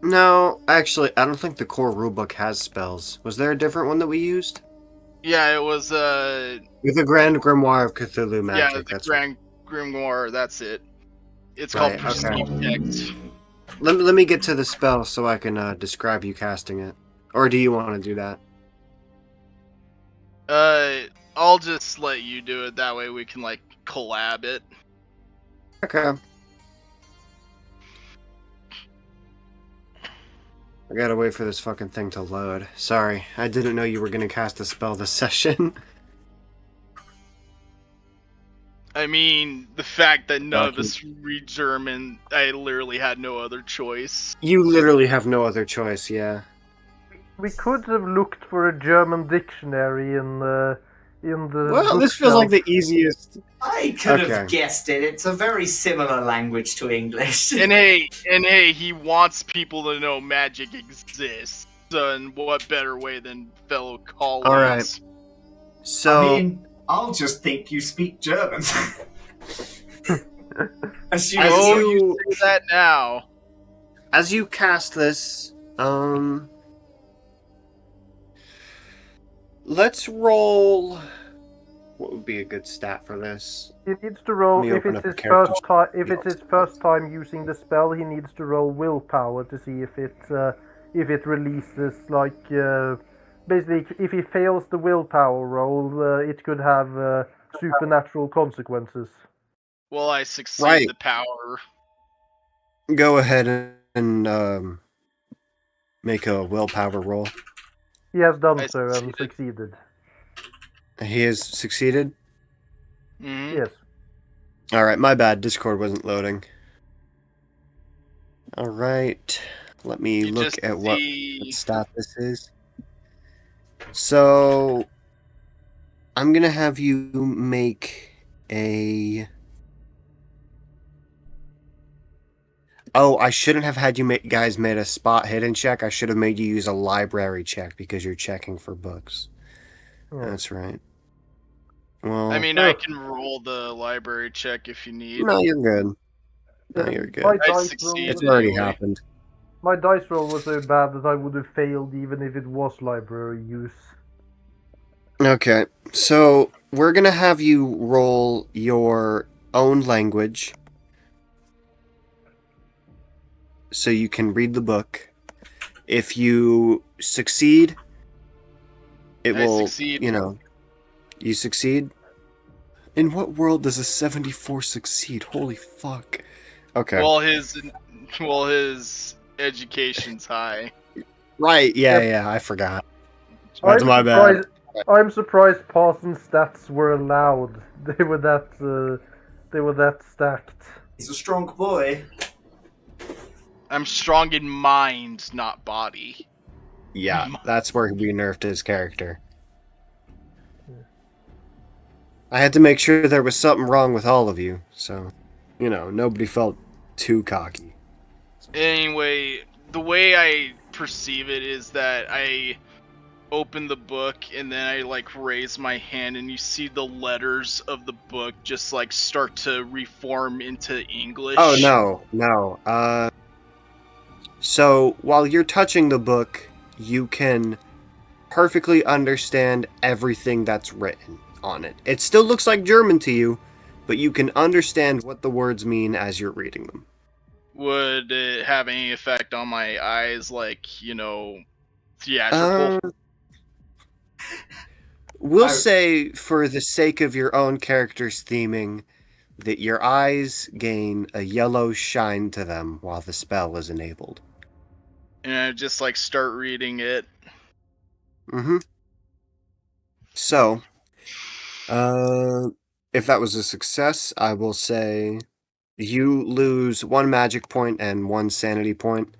No, actually, I don't think the core rulebook has spells. Was there a different one that we used? Yeah, it was With the Grand Grimoire of Cthulhu yeah, Magic. the That's Grand Grimoire, that's it. It's called right. perceive Okay. text. Let me get to the spell so I can describe you casting it. Or do you want to do that? I'll just let you do it. That way we can collab it. Okay. I gotta wait for this fucking thing to load. Sorry, I didn't know you were gonna cast a spell this session. I mean, the fact that none of Gotcha. us read German, I literally had no other choice. You literally have no other choice, yeah. We could have looked for a German dictionary in the Well, this feels like bookshelf. the easiest. I could Okay. have guessed it. It's a very similar language to English. And hey, he wants people to know magic exists. And what better way than fellow colleagues? All right. So, I mean, I'll just think you speak German. Assuming Oh, you- you say that now. as you cast this, let's roll. What would be a good stat for this? He needs to roll Let me if open it's up the his character first time. If sheet. it's his first time using the spell, he needs to roll willpower to see if it releases basically if he fails the willpower roll, it could have supernatural consequences. Well, I succeed Right. the power. Go ahead and make a willpower roll. He has done I so and succeeded. succeeded. He has succeeded. Mm-hmm. Yes. All right, my bad. Discord wasn't loading. All right, let me You look just at what see. stat this is. So I'm gonna have you make a. Oh, I shouldn't have had you guys made a spot hidden check. I should have made you use a library check because you're checking for books. Yeah. That's right. Well, I mean, I can roll the library check if you need. no, you're good. No, you're My good. I dice succeed It's roll- already anyway. happened. My dice roll was so bad that I would have failed even if it was library use. Okay, so we're gonna have you roll your own language so you can read the book. If you succeed, it I will, succeed. you succeed. In what world does a 74 succeed? Holy fuck. Okay. Well, his education's high. Right, Yep. yeah, I forgot. That's I'm my bad. surprised. I'm surprised passing stats were allowed. They were that. They were that stacked. He's a strong boy. I'm strong in mind, not body. Yeah, that's where we nerfed his character. I had to make sure there was something wrong with all of you, so, nobody felt too cocky. Anyway, the way I perceive it is that I open the book and then I like raise my hand and you see the letters of the book just like start to reform into English. Oh, no. So, while you're touching the book, you can perfectly understand everything that's written on it. It still looks like German to you, but you can understand what the words mean as you're reading them. Would it have any effect on my eyes, like, theatrical? We'll say, for the sake of your own character's theming, that your eyes gain a yellow shine to them while the spell is enabled. And I just like start reading it. Mm-hmm. So, if that was a success, I will say you lose 1 magic point and 1 sanity point.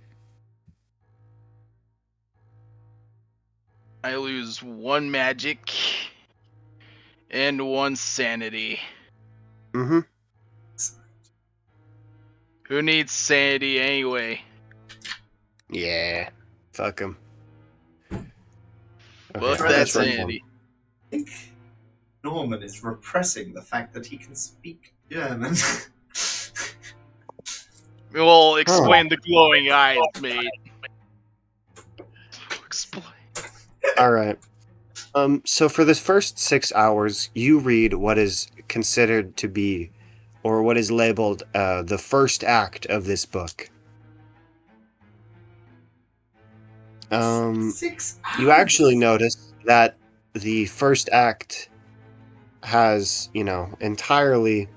I lose 1 magic and 1 sanity. Mm-hmm. Who needs sanity anyway? Yeah. Fuck him. Fuck right, that that's right. sanity. I think Norman is repressing the fact that he can speak German. Well, explain the glowing eyes, mate. Explain. Alright. So for the first 6 hours, you read what is considered to be, or what is labeled, the first act of this book. 6 hours. You actually notice that the first act has, entirely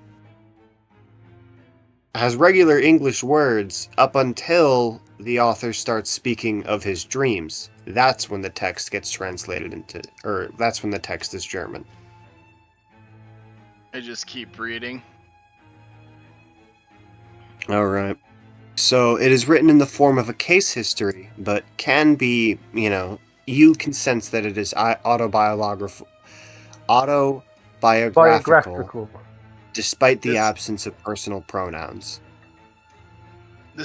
has regular English words up until the author starts speaking of his dreams. That's when the text gets translated into, or that's when the text is German. I just keep reading. Alright. So it is written in the form of a case history, but can be, you can sense that it is autobiographical, despite the absence of personal pronouns.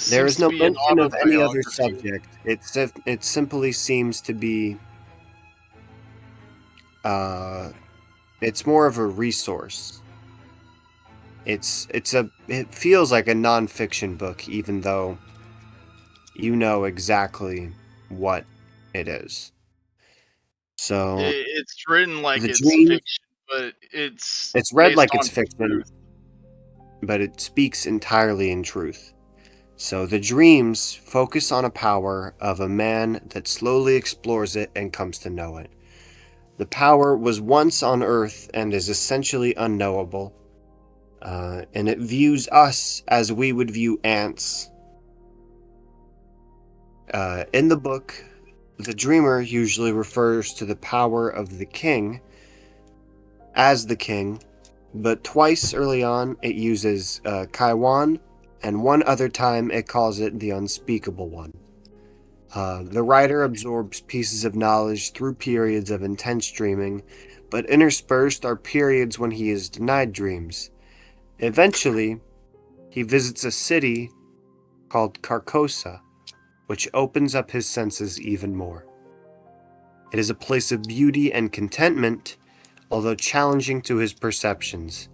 There is no mention of any other subject. It simply seems to be, it's more of a resource. It feels like a non-fiction book, even though you know exactly what it is. So It's written like it's fiction, but it's read like based it's on fiction, truth. but it speaks entirely in truth. So the dreams focus on a power of a man that slowly explores it and comes to know it. The power was once on Earth and is essentially unknowable, and it views us as we would view ants. In the book, the dreamer usually refers to the power of the king as the king, but twice early on it uses Kaiwan, and one other time it calls it the unspeakable one. The writer absorbs pieces of knowledge through periods of intense dreaming, but interspersed are periods when he is denied dreams. Eventually, he visits a city called Carcosa, which opens up his senses even more. It is a place of beauty and contentment, although challenging to his perceptions.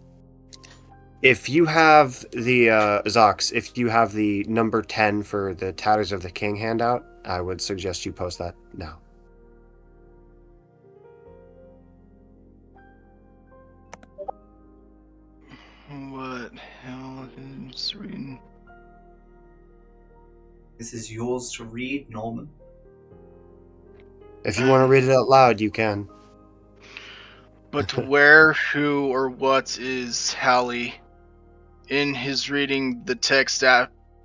If you have the Zox, if you have the number 10 for the Tatters of the King handout, I would suggest you post that now. What hell is reading? This is yours to read, Norman. If you want to read it out loud, you can. But where, who, or what is Hallie? In his reading, the text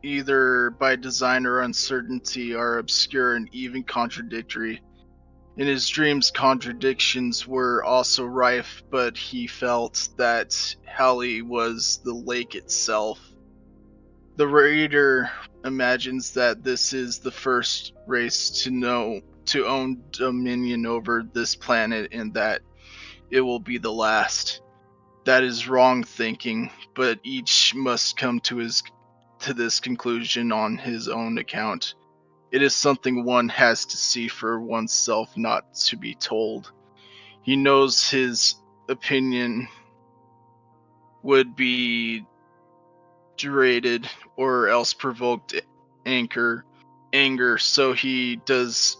either by design or uncertainty are obscure and even contradictory. In his dreams, contradictions were also rife, but he felt that Hallie was the lake itself. The reader imagines that this is the first race to own dominion over this planet and that it will be the last. That is wrong thinking, but each must come to this conclusion on his own account. It is something one has to see for oneself, not to be told. He knows his opinion would be derided or else provoked anger, so he does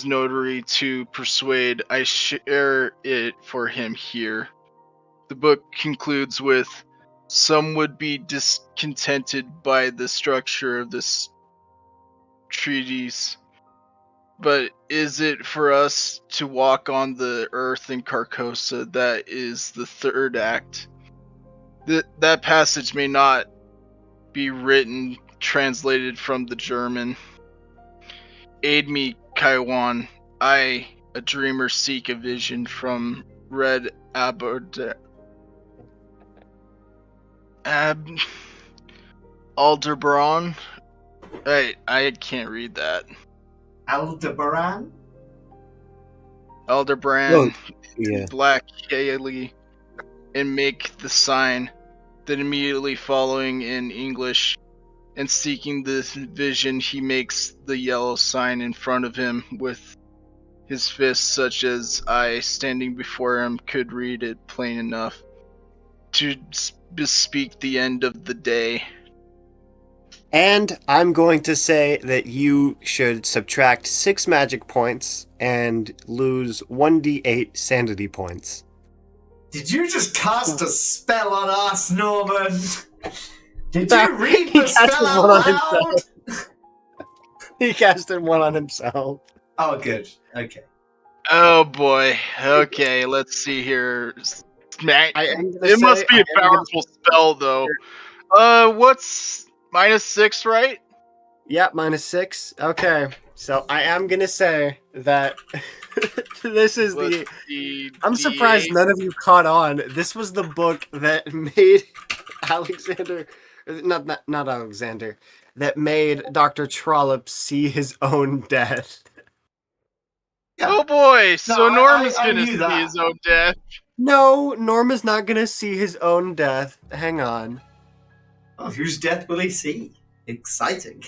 notary to persuade. I share it for him here. The book concludes with, some would be discontented by the structure of this treatise, but is it for us to walk on the earth in Carcosa? That is the third act. That passage may not be written, translated from the German. Aid me, Kaiwan. I, a dreamer, seek a vision from Red Aldebaran? I can't read that. Aldebaran? Aldebaran, Yeah. Black Haley, and make the sign. Then immediately following in English and seeking the vision, he makes the yellow sign in front of him with his fist, such as I, standing before him, could read it plain enough to bespeak the end of the day. And I'm going to say that you should subtract 6 magic points and lose 1d8 sanity points. Did you just cast a spell on us, Norman? Did you read the spell out loud? He casted one on himself. Oh, good. Okay. Oh boy. Okay, let's see here. It must be a powerful spell, though. What's -6, right? Yep, -6. Okay, so I am gonna say that this is What's the. the I'm surprised D8? none of you caught on. This was the book that made Alexander, not Alexander, that made Dr. Trollope see his own death. Yeah. Oh boy, so No, Norman's I gonna knew see that. his own death. No, Norma's not gonna see his own death. Hang on. Oh, whose death will he see? Exciting.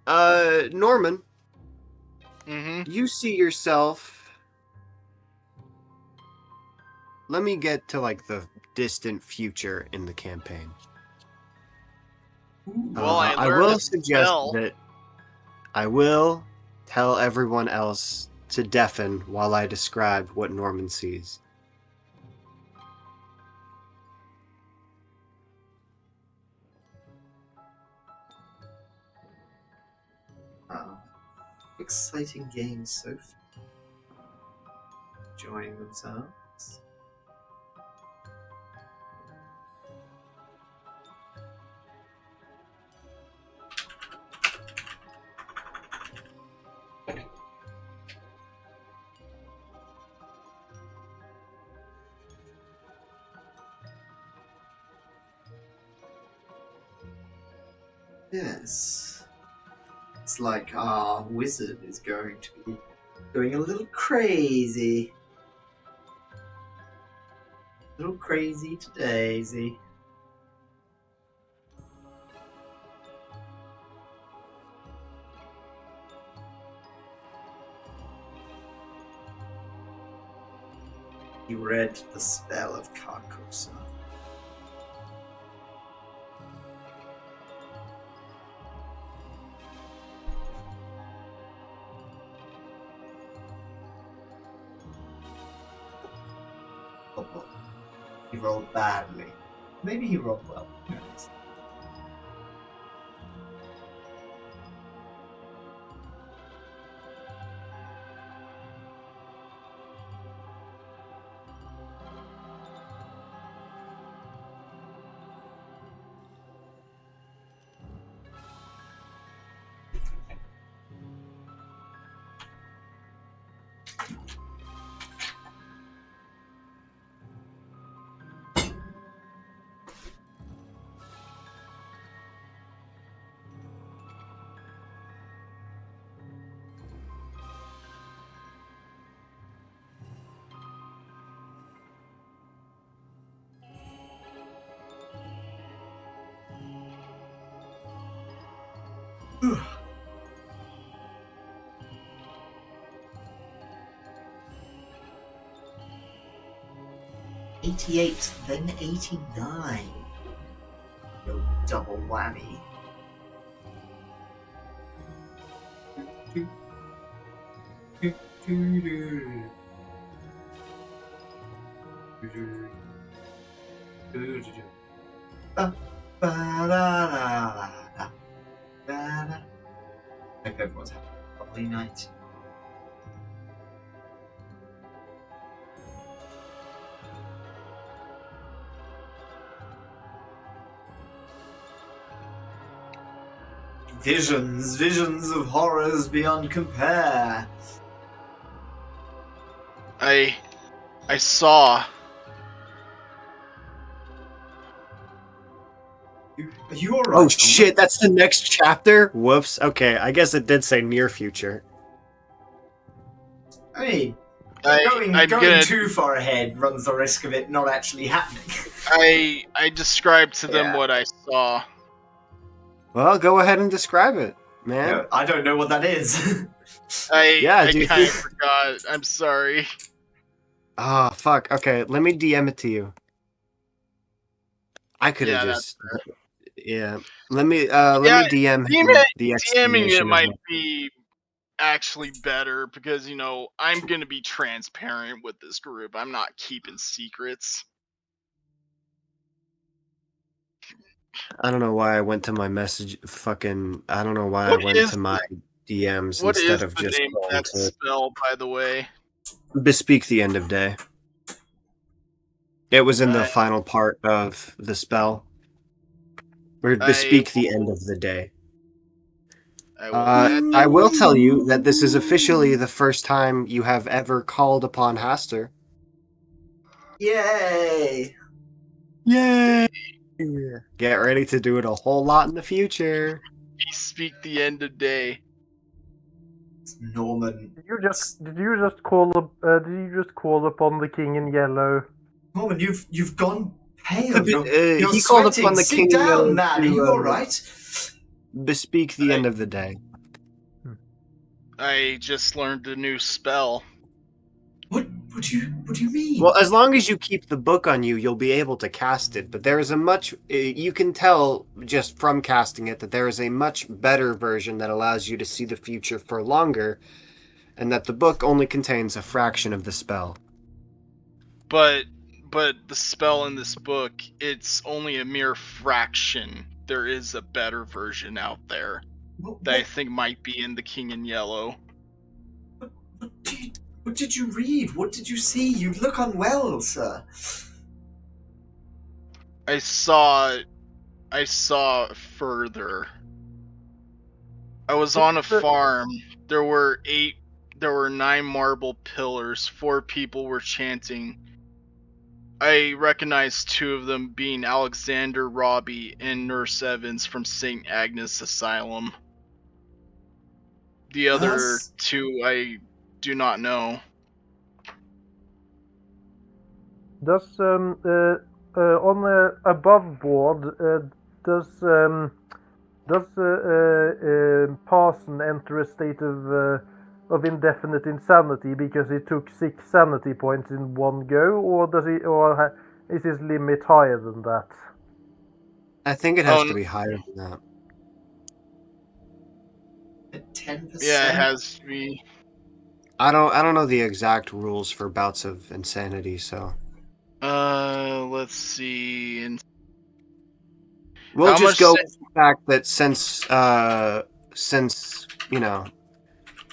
Norman, Mm-hmm. you see yourself. Let me get to like the distant future in the campaign. Well, I I learned will a suggest spell. that I will tell everyone else to deafen while I describe what Norman sees. Exciting games so far. Enjoying themselves. Yes. It's like our wizard is going to be going a little crazy. A little crazy today, Z. You read the spell of Carcosa. Oh, well. He rolled badly. Maybe he rolled well. Who knows? Whew. 88, then 89. No double whammy. Hope everyone's having a lovely night. Visions of horrors beyond compare. I saw. Are you alright? Oh shit, that's the next chapter? Whoops. Okay, I guess it did say near future. I mean, I'm going gonna. too far ahead runs the risk of it not actually happening. I described to them Yeah. what I saw. Well, go ahead and describe it, man. No, I don't know what that is. Yeah, I dude. kind of forgot. I'm sorry. Oh, fuck. Okay, let me DM it to you. I could have Yeah, just... Yeah. Let me DM him the DMing explanation. it of might what- be actually better because I'm gonna be transparent with this group. I'm not keeping secrets. I don't know why I went to my message. I don't know why I What went is to my DMs What instead is of the just name of going that to spell, by the way? bespeak the end of day. It was in the Right. final part of the spell. Or I bespeak the end of the day. will add I that. will tell you that this is officially the first time you have ever called upon Haster. Yay! Yay! Get ready to do it a whole lot in the future. Speak the end of day. It's Norman. Did you just call upon the king in yellow? Norman, you've gone pale. You're he called sweating. upon the Sit king in yellow down, man. Are you to alright? bespeak the end of the day. I just learned a new spell. What do you mean? Well, as long as you keep the book on you, you'll be able to cast it. But there is a much... You can tell just from casting it that there is a much better version that allows you to see the future for longer, and that the book only contains a fraction of the spell. But the spell in this book, it's only a mere fraction. There is a better version out there that I think might be in the King in Yellow. What did you read? What did you see? You look unwell, sir. I saw further. I was on a farm. There were 9 marble pillars. 4 people were chanting. I recognized 2 of them being Alexander Robbie and Nurse Evans from St. Agnes Asylum. The other 2 I do not know. Does on the above board does Parson enter a state of of indefinite insanity because he took 6 sanity points in one go, or is his limit higher than that? I think it has Oh, to be higher than that. At 10%? yeah, it has to be. I don't know the exact rules for bouts of insanity, so Let's see. And we'll how just much? go with the fact that since you know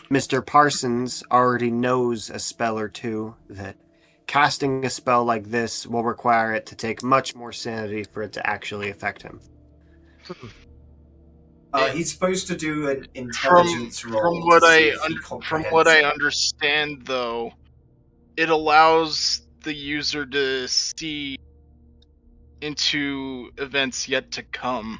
Mr. Parsons already knows a spell or two, that casting a spell like this will require it to take much more sanity for it to actually affect him. He's supposed to do an From intelligence from roll to what see I if he from what comprehends I it. understand, though, it allows the user to see into events yet to come.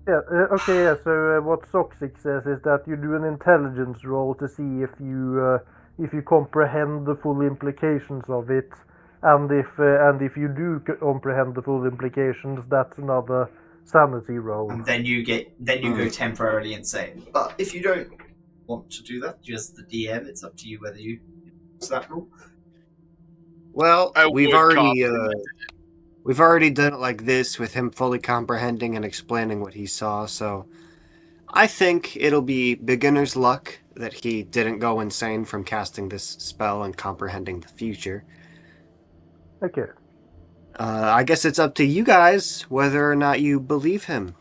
Yeah, okay, yeah, so what Soxic says is that you do an intelligence roll to see if you comprehend the full implications of it, and if you do comprehend the full implications, that's another sanity roll. And then you go Mm. temporarily insane. But if you don't want to do that, just the DM, it's up to you whether you use that rule. Well, I we've would already compliment. we've already done it like this with him fully comprehending and explaining what he saw, so I think it'll be beginner's luck that he didn't go insane from casting this spell and comprehending the future. Okay. I guess it's up to you guys whether or not you believe him.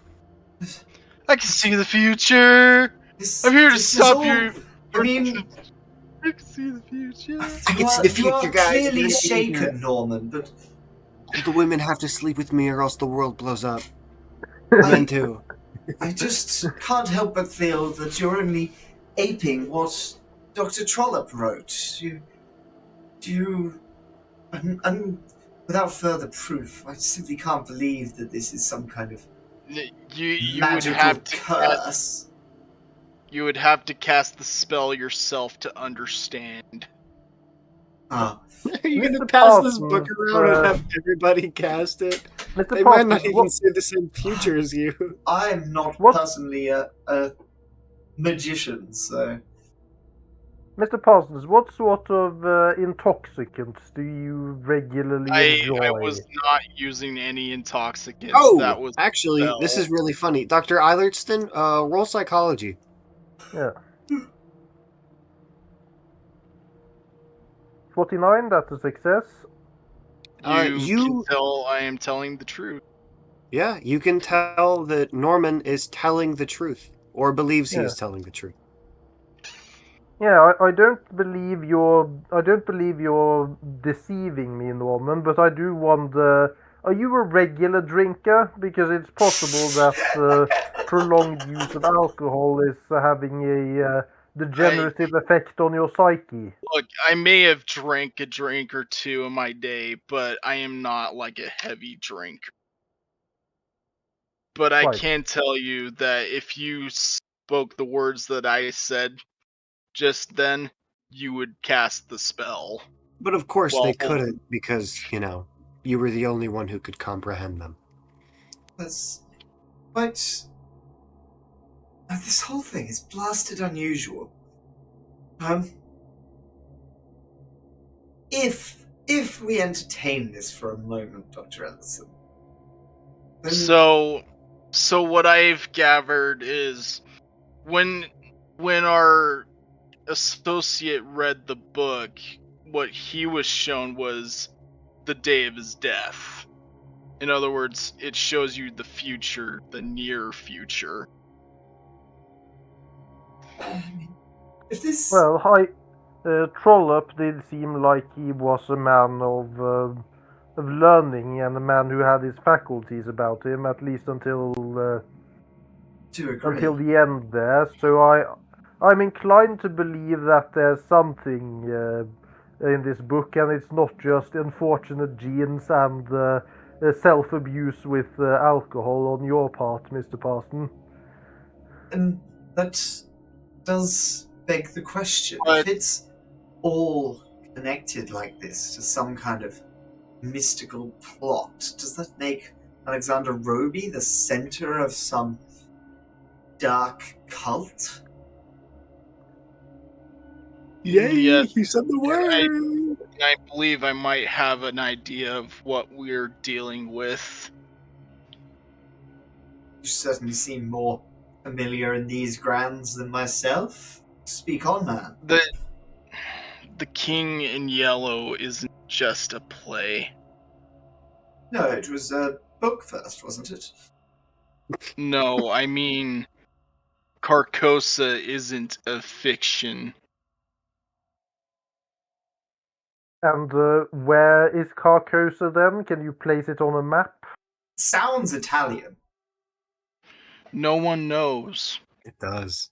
I can see the future. I'm here to This is stop all. you. I mean, I can see the future. I can see the you are future, guys. clearly You're gonna be here. shaken, Norman. But All the women have to sleep with me or else the world blows up. Men too. I just can't help but feel that you're only aping what Dr. Trollope wrote. Without further proof, I simply can't believe that this is some kind of You would magical have to cast, curse. you would have to cast the spell yourself to understand. Ah, Are you gonna Mr. pass this book Parsons, around and have everybody cast it? Mr. They might not Parsons, even see the same future as you. I am not What? personally a magician, so Mr. Parsons, what sort of intoxicants do you regularly I enjoy? was not using any intoxicants. Oh, That was actually, this is really funny. Dr. Eilertston, roll psychology. Yeah. 49, that's a success. You can tell I am telling the truth. Yeah, you can tell that Norman is telling the truth, or believes he Yeah. is telling the truth. Yeah, I don't believe you're deceiving me, Norman, but I do wonder, are you a regular drinker? Because it's possible that prolonged use of alcohol is having a degenerative effect on your psyche. Look, I may have drank a drink or two in my day, but I am not like a heavy drinker. But I Right. can tell you that if you spoke the words that I said just then, you would cast the spell. But of course Well, they couldn't because, you were the only one who could comprehend them. that's. But this whole thing is blasted unusual. If we entertain this for a moment, Dr. Ellison, then So what I've gathered is when our associate read the book, what he was shown was the day of his death. In other words, it shows you the future, the near future. if this Well, Trollope did seem like he was a man of learning and a man who had his faculties about him, at least until to agree, until the end there. So I'm inclined to believe that there's something in this book, and it's not just unfortunate genes and self-abuse with alcohol on your part, Mr. Parson. and that does beg the question: if But it's all connected like this to some kind of mystical plot, does that make Alexander Roby the center of some dark cult? Yay! Yes, You said the word. I believe I might have an idea of what we're dealing with. You certainly seem more familiar in these grounds than myself. Speak on, man. The King in Yellow isn't just a play. No, it was a book first, wasn't it? No, I mean, Carcosa isn't a fiction. And where is Carcosa then? Can you place it on a map? Sounds Italian. No one knows. It does.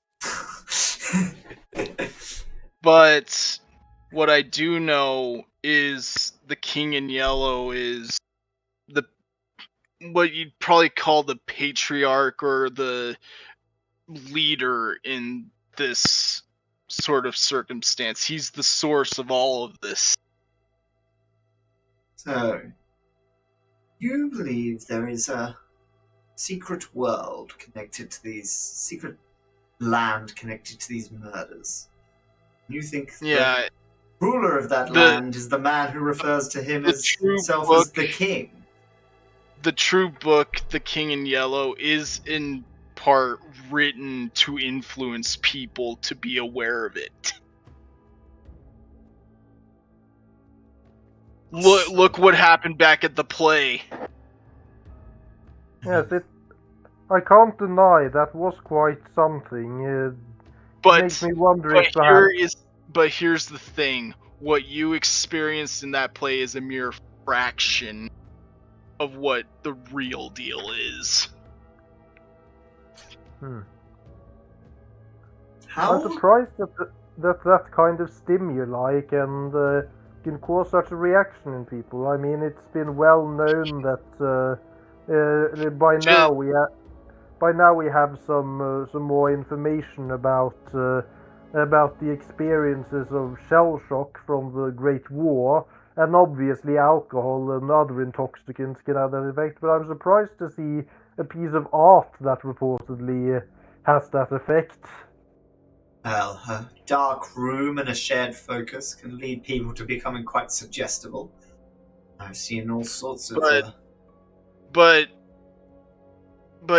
But what I do know is the King in Yellow is the what you'd probably call the patriarch or the leader in this sort of circumstance. He's the source of all of this. So, you believe there is a secret world connected to these, secret land connected to these murders. You think the Yeah, ruler of that the land is the man who refers to the true himself book, as the king. the true book, The King in Yellow, is in part written to influence people to be aware of it. Look what happened back at the play. Yes, I can't deny that was quite something. It makes me wonder if But here's the thing. What you experienced in that play is a mere fraction of what the real deal is. I'm surprised that kind of stimuli can cause such a reaction in people. I mean, it's been well known that by now we have some more information about the experiences of shell shock from the Great War, and obviously alcohol and other intoxicants can have that effect. But I'm surprised to see a piece of art that reportedly has that effect. Well, a dark room and a shared focus can lead people to becoming quite suggestible. I've seen all sorts of. But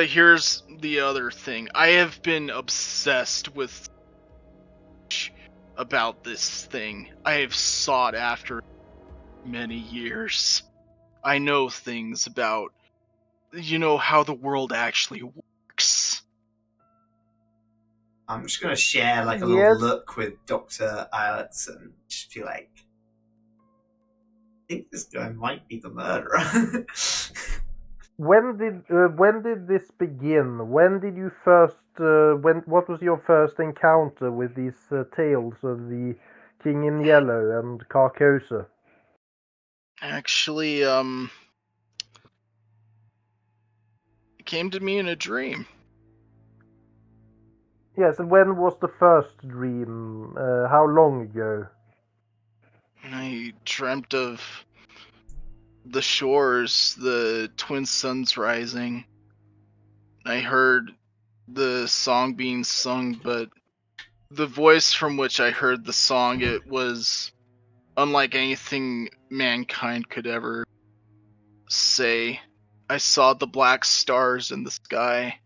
here's the other thing. I have been obsessed with about this thing. I have sought after many years. I know things about, how the world actually works. I'm just going to share like a Yes. little look with Dr. Eilertson. Just be like, I think this guy might be the murderer. When did this begin? When did you first? What was your first encounter with these tales of the King in Yellow and Carcosa? Actually, it came to me in a dream. Yes, and when was the first dream? How long ago? I dreamt of the shores, the twin suns rising. I heard the song being sung, but the voice from which I heard the song, it was unlike anything mankind could ever say. I saw the black stars in the sky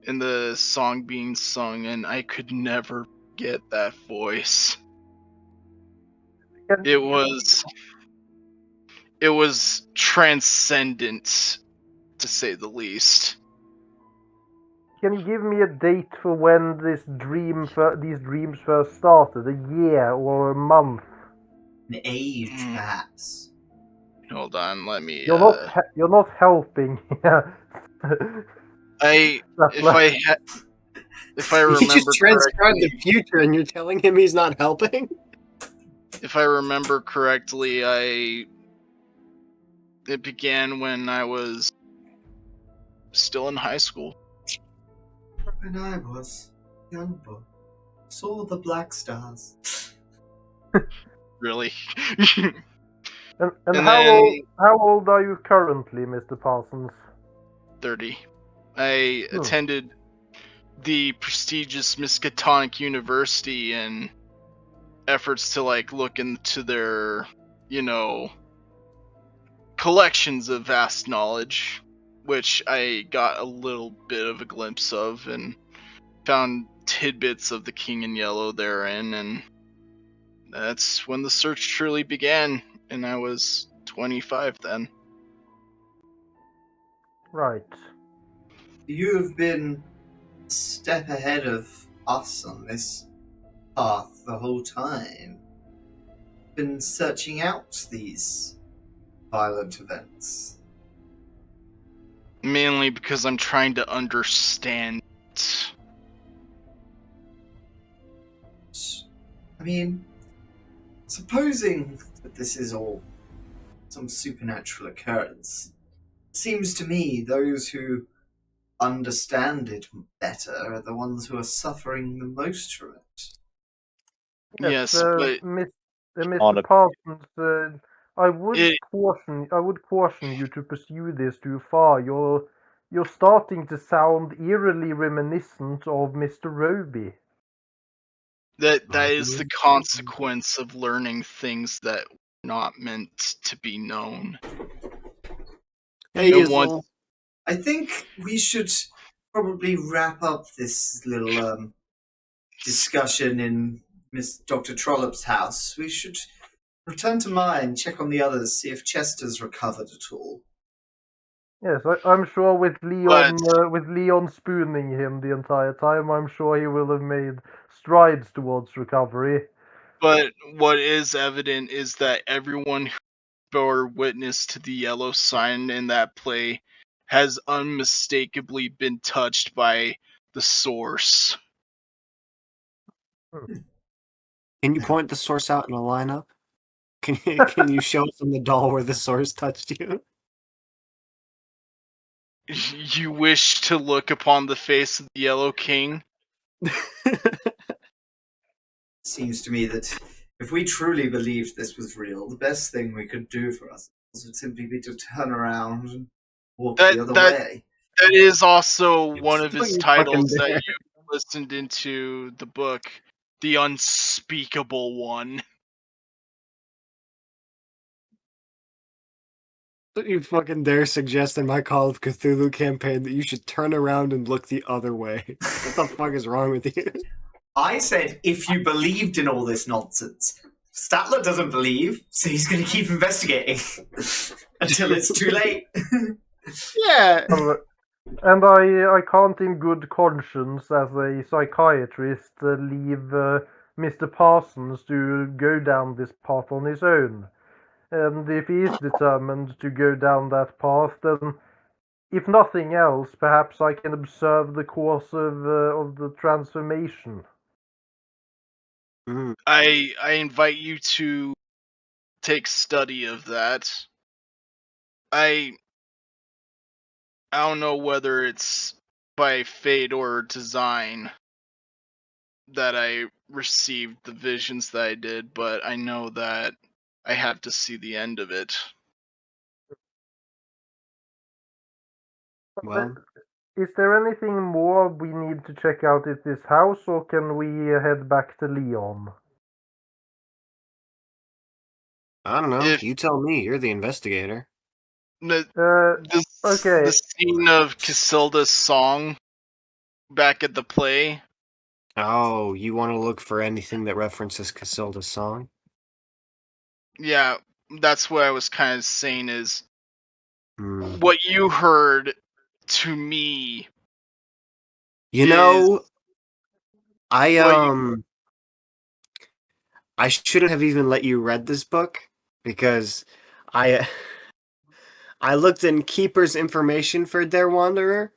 and the song being sung, and I could never get that voice. It was transcendent, to say the least. Can you give me a date for when these dreams first started? A year or a month? An age, perhaps. Hold on, let me. You're not helping. If I remember You just transcribed correctly, the future and you're telling him he's not helping? if I remember correctly, it began when I was still in high school. When I was a young boy, saw the black stars. Really? And how old are you currently, Mr. Parsons? 30. I attended the prestigious Miskatonic University, and efforts to like look into their, collections of vast knowledge, which I got a little bit of a glimpse of and found tidbits of the King in Yellow therein, and that's when the search truly began, and I was 25 then. Right. You have been a step ahead of us on this path the whole time. Been searching out these violent events. Mainly because I'm trying to understand it. I mean, supposing that this is all some supernatural occurrence, it seems to me those who understand it better are the ones who are suffering the most from it. Yes, but Mr. Parsons, I would it, caution you to pursue this too far. You're starting to sound eerily reminiscent of Mr. Roby. that is the consequence of learning things that were not meant to be known. Hey, And once Yizzle. I think we should probably wrap up this little discussion in Miss Dr. Trollope's house. We should return to mine, check on the others, see if Chester's recovered at all. Yes, I'm sure but with Leon spooning him the entire time, I'm sure he will have made strides towards recovery. but what is evident is that everyone who bore witness to the yellow sign in that play has unmistakably been touched by the source. Can you point the source out in a lineup? Can you show us on the doll where the source touched you? You wish to look upon the face of the Yellow King? Seems to me that if we truly believed this was real, the best thing we could do for us would simply be to turn around and walk That the other that way. that is also one of Don't his you fucking titles that dare. you listened into the book, The Unspeakable One. Don't you fucking dare suggest in my Call of Cthulhu campaign that you should turn around and look the other way. What the fuck is wrong with you? I said if you believed in all this nonsense. Statler doesn't believe, so he's going to keep investigating until it's too late. Yeah. And I can't in good conscience, as a psychiatrist, leave Mr. Parsons to go down this path on his own. And if he is determined to go down that path, then, if nothing else, perhaps I can observe the course of the transformation. Mhm. I invite you to take study of that. I don't know whether it's by fate or design that I received the visions that I did, but I know that I have to see the end of it. Well, Is there anything more we need to check out at this house, or can we head back to Leon? I don't know. If You tell me. You're the investigator. the Okay. the scene of Casilda's song back at the play, Oh, you want to look for anything that references Casilda's song? yeah, that's what I was kind of saying is Hmm. what you heard to me You is know, I what I shouldn't have even let you read this book because I I looked in Keeper's information for Der Wanderer,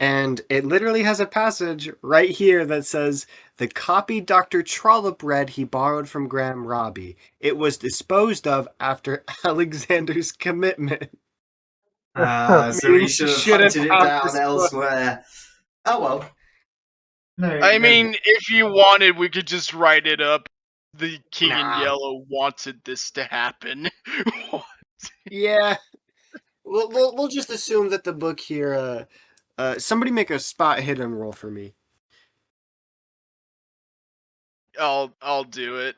and it literally has a passage right here that says the copy Dr. Trollope read he borrowed from Graham Robbie. It was disposed of after Alexander's commitment. So we Meaning should you have shouldn't hunted it have down this book. elsewhere. Oh well. No, I no. mean, if you wanted, we could just write it up. The King in Nah. Yellow wanted this to happen. Yeah. We'll just assume that the book here. Somebody make a spot hidden roll for me. I'll do it.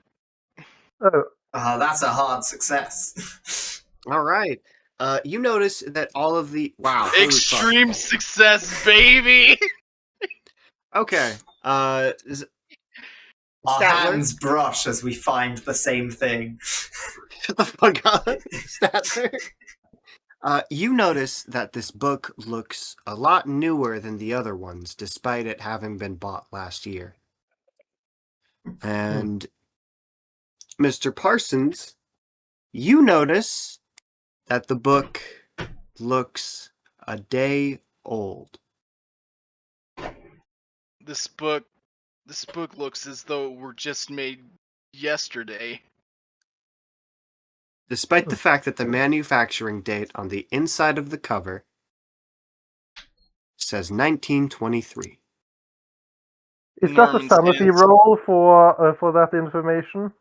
Oh, That's a hard success. All right. You notice that all of the holy fuck. Extreme success, baby. Okay. Our Statler, hands brush as we find the same thing. shut the fuck up, Statler. You notice that this book looks a lot newer than the other ones, despite it having been bought last year. And Mr. Parsons, you notice that the book looks a day old. This book looks as though it were just made yesterday. Despite the fact that the manufacturing date on the inside of the cover says 1923. is that a Norman's sanity hands. roll for that information?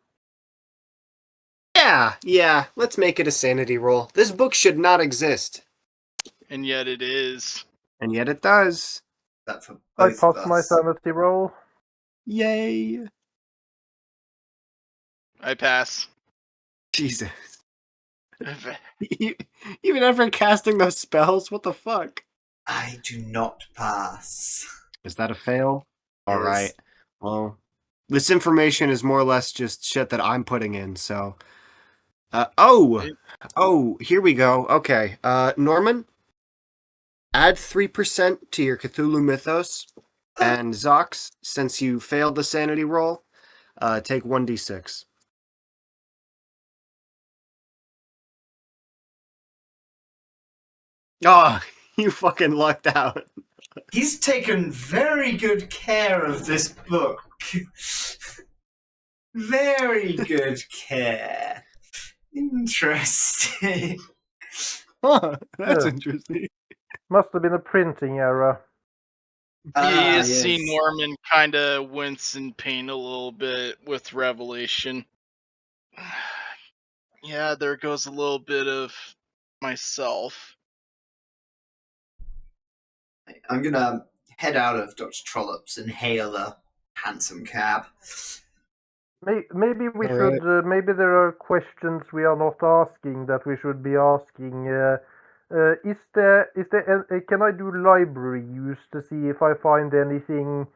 Yeah, let's make it a sanity roll. This book should not exist, And yet it is. and yet it does. That's for I both of passed my us. sanity roll. Yay! I pass. Jesus. Even after casting those spells, what the fuck? I do not pass. Is that a fail? All Yes. right. Well, this information is more or less just shit that I'm putting in, so... here we go. Okay, Norman, add 3% to your Cthulhu Mythos, and Zox, since you failed the sanity roll, take 1d6. Oh, you fucking lucked out. He's taken very good care of this book. Very good care. Interesting. Huh, that's Yeah. interesting. Must have been a printing error. You see Yes. Norman kind of wince in pain a little bit with revelation. Yeah, there goes a little bit of myself. I'm gonna head out of Dr. Trollops and hail a hansom cab. Maybe we All should. Maybe there are questions we are not asking that we should be asking. Is there? Can I do library use to see if I find anything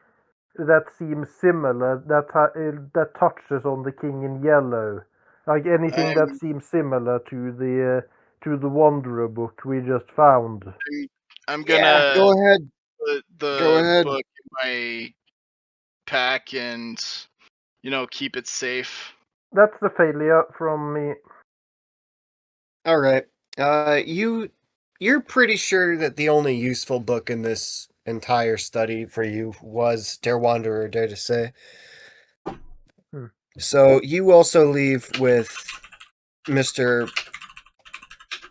that seems similar that touches on the King in Yellow, like anything that seems similar to the Wanderer book we just found? I'm Yeah, gonna go ahead. put the Go ahead. book in my pack and keep it safe. That's the failure from me. All right. You're pretty sure that the only useful book in this entire study for you was Der Wanderer, dare to say. So you also leave with Mr.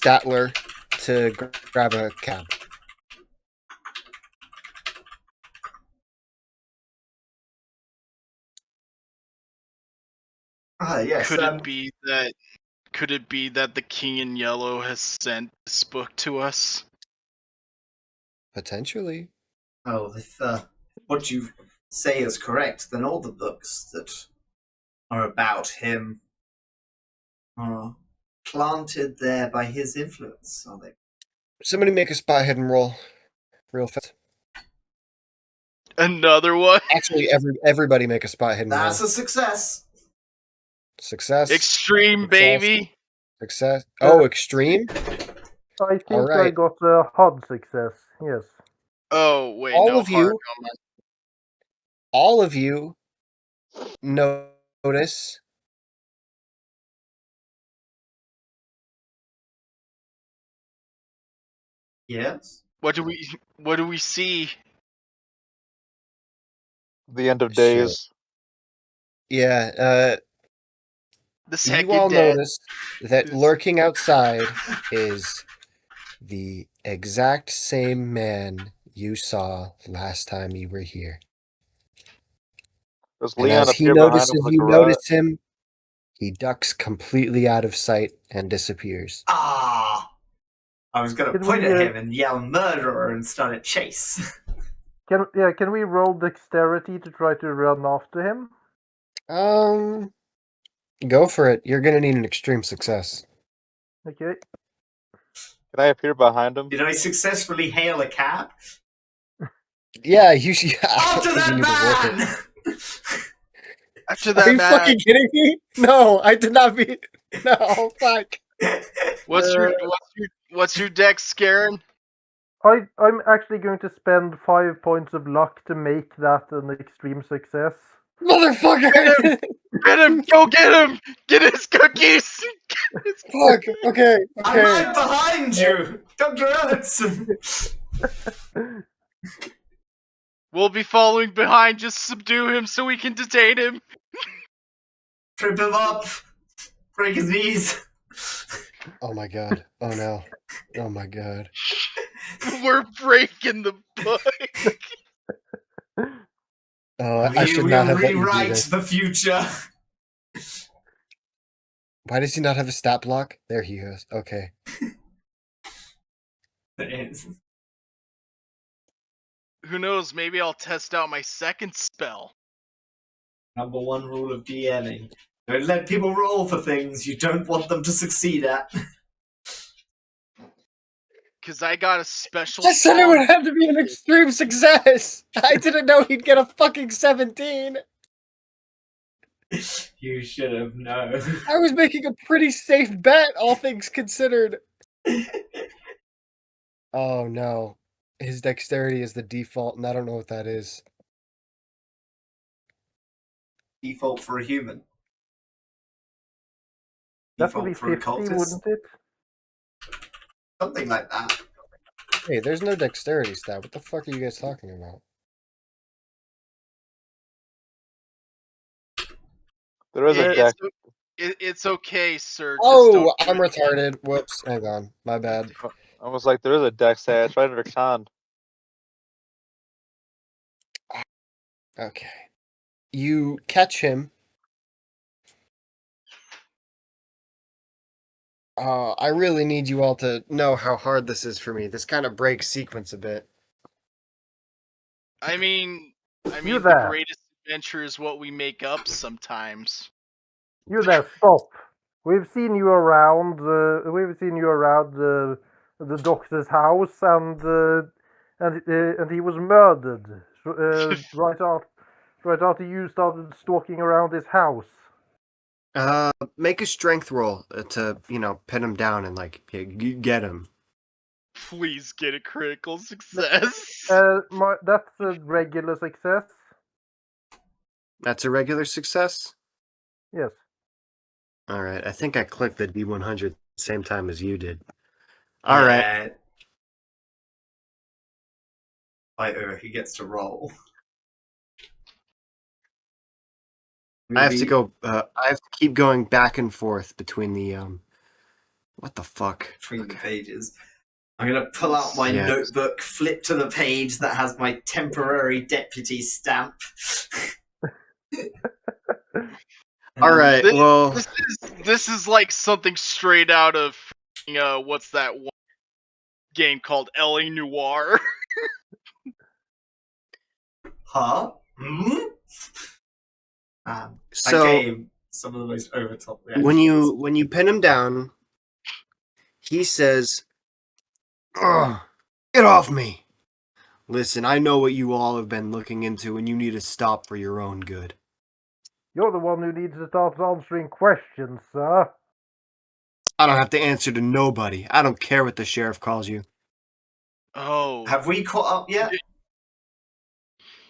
Datler to grab a cab. Yes. Could it be that the King in Yellow has sent this book to us? Potentially. Oh, if what you say is correct, then all the books that are about him are planted there by his influence, are they? Somebody make a spot hidden roll real fast. Another one? Actually, everybody make a spot hidden roll. That's a success. Success. Extreme, baby. Success. Oh, extreme? I think I right. got a HUD success. Yes. Oh, wait, All no, of you- hard on my- All of you notice Yes. What do we see? The end of Shit. days. Yeah, The you second all death. notice that lurking outside is the exact same man you saw last time you were here. Does And Leon as he appear behind notices him in the you garage? notice him, he ducks completely out of sight and disappears. Ah! I was going to Can point we, at him and yell murderer and start a chase. Can we roll dexterity to try to run after him? Go for it. You're gonna need an extreme success. Okay. Can I appear behind him? Did I successfully hail a cab? Yeah, you should. I After don't think you need to work it. that man! After Are that, you man, fucking kidding me? No, I did not be. No, fuck. what's your deck scaring? I'm actually going to spend 5 points of luck to make that an extreme success. Motherfucker! Get him! Go get him! Get his cookies! Fuck. Okay. I'm Okay. right behind you! Dr. Ellison! We'll be following behind. Just subdue him so we can detain him. Trip him up! Break his knees! Oh my god. Oh no. Oh my god. We're breaking the book. Oh, I should not have let you do rewrite this. the future! Why does he not have a stat block? There he is. Okay. Who knows? Maybe I'll test out my second spell. Number one rule of DMing. Don't let people roll for things you don't want them to succeed at. Cause I got a special. I said it song. would have to be an extreme success. I didn't know he'd get a fucking 17. You should have known. I was making a pretty safe bet, all things considered. Oh no. His dexterity is the default, and I don't know what that is. Default for a human. That would be Default for a 50, cultist. wouldn't it? Something like that. Hey, there's no dexterity stat. What the fuck are you guys talking about? There is a It- deck. it's okay, sir. Just Oh, don't I'm retarded. Whoops. Hang on. My bad. I was like, there is a deck stat. It's right under con. Okay. You catch him. I really need you all to know how hard this is for me. This kind of breaks sequence a bit. I mean, You the there. greatest adventure is what we make up sometimes. You there, stop. We've seen you around. The doctor's house, and he was murdered right after you started stalking around his house. Make a strength roll to, pin him down and, get him. Please get a critical success. That's a regular success. That's a regular success? Yes. Alright, I think I clicked the D100 at the same time as you did. Alright. He gets to roll. I have to go, I have to keep going back and forth between the, what the fuck? Between the pages. I'm going to pull out my Yes. notebook, flip to the page that has my temporary deputy stamp. Alright, This- well... This is like something straight out of what's that one game called L.A. Noire? Huh? So, okay, some of the most overtop reactions. when you pin him down, he says, "Ugh, get off me. Listen, I know what you all have been looking into, and you need to stop for your own good. You're the one who needs to start answering questions, sir. I don't have to answer to nobody. I don't care what the sheriff calls you." Oh, Have we caught up yet?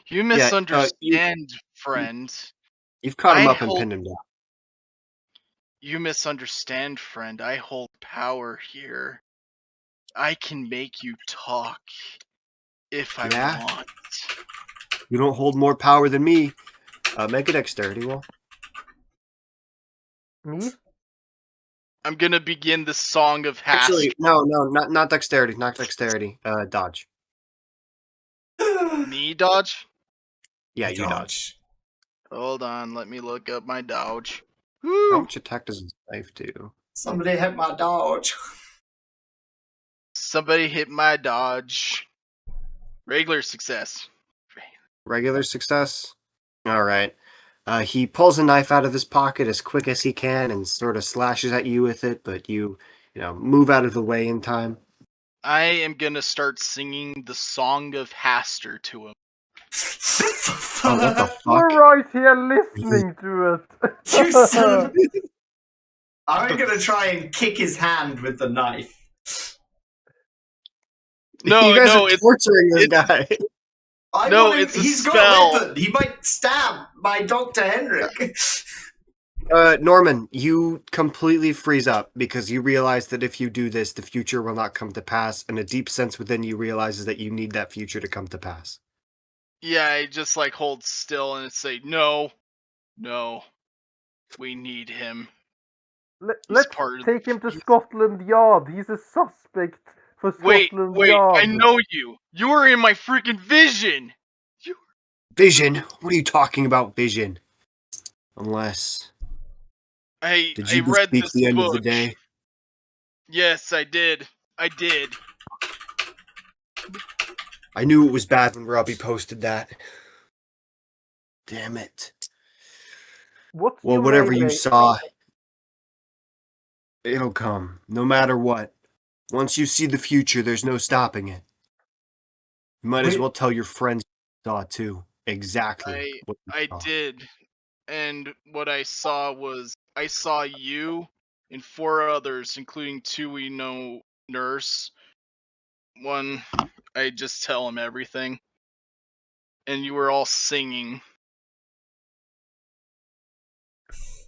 you misunderstand, friend. You've caught him I up and hold- pinned him down. You misunderstand, friend. I hold power here. I can make you talk if Yeah? I want. You don't hold more power than me. Make a dexterity roll. Me? I'm gonna begin the song of Actually, Hask. no, not dexterity, not dexterity. Dodge. Me dodge? Yeah, you dodge. Hold on, let me look up my dodge. How Woo! much attack does his knife do? Somebody hit my dodge. Somebody hit my dodge. Regular success. Regular success? Alright. He pulls a knife out of his pocket as quick as he can and sort of slashes at you with it, but you move out of the way in time. I am gonna start singing the Song of Haster to him. Oh, what the fuck? We're right here listening to it. You son of a... I'm gonna try and kick his hand with the knife. No, you guys no, are it's torturing this guy. I No, want him, it's a he's spell. got a weapon. He might stab my Dr. Henrik. Norman, you completely freeze up because you realize that if you do this, the future will not come to pass, and a deep sense within you realizes that you need that future to come to pass. Yeah, I just like hold still and say, no, we need him. Let's part of- take him to he's- Scotland Yard. He's a suspect for Wait, Scotland I Yard. know you. You were in my freaking vision. Vision? What are you talking about, Vision? Unless... Did I you read bespeak this the end book. of the day? Yes, I did. I did. I knew it was bad when Robbie posted that. Damn it. What's Well, your whatever name, you mate? saw, it'll come, no matter what. Once you see the future, there's no stopping it. You might as Wait. well tell your friends you saw too. Exactly. what you I saw. did. And what I saw was I saw you and 4 others, including 2 we know nurse. One, I just tell him everything. And you were all singing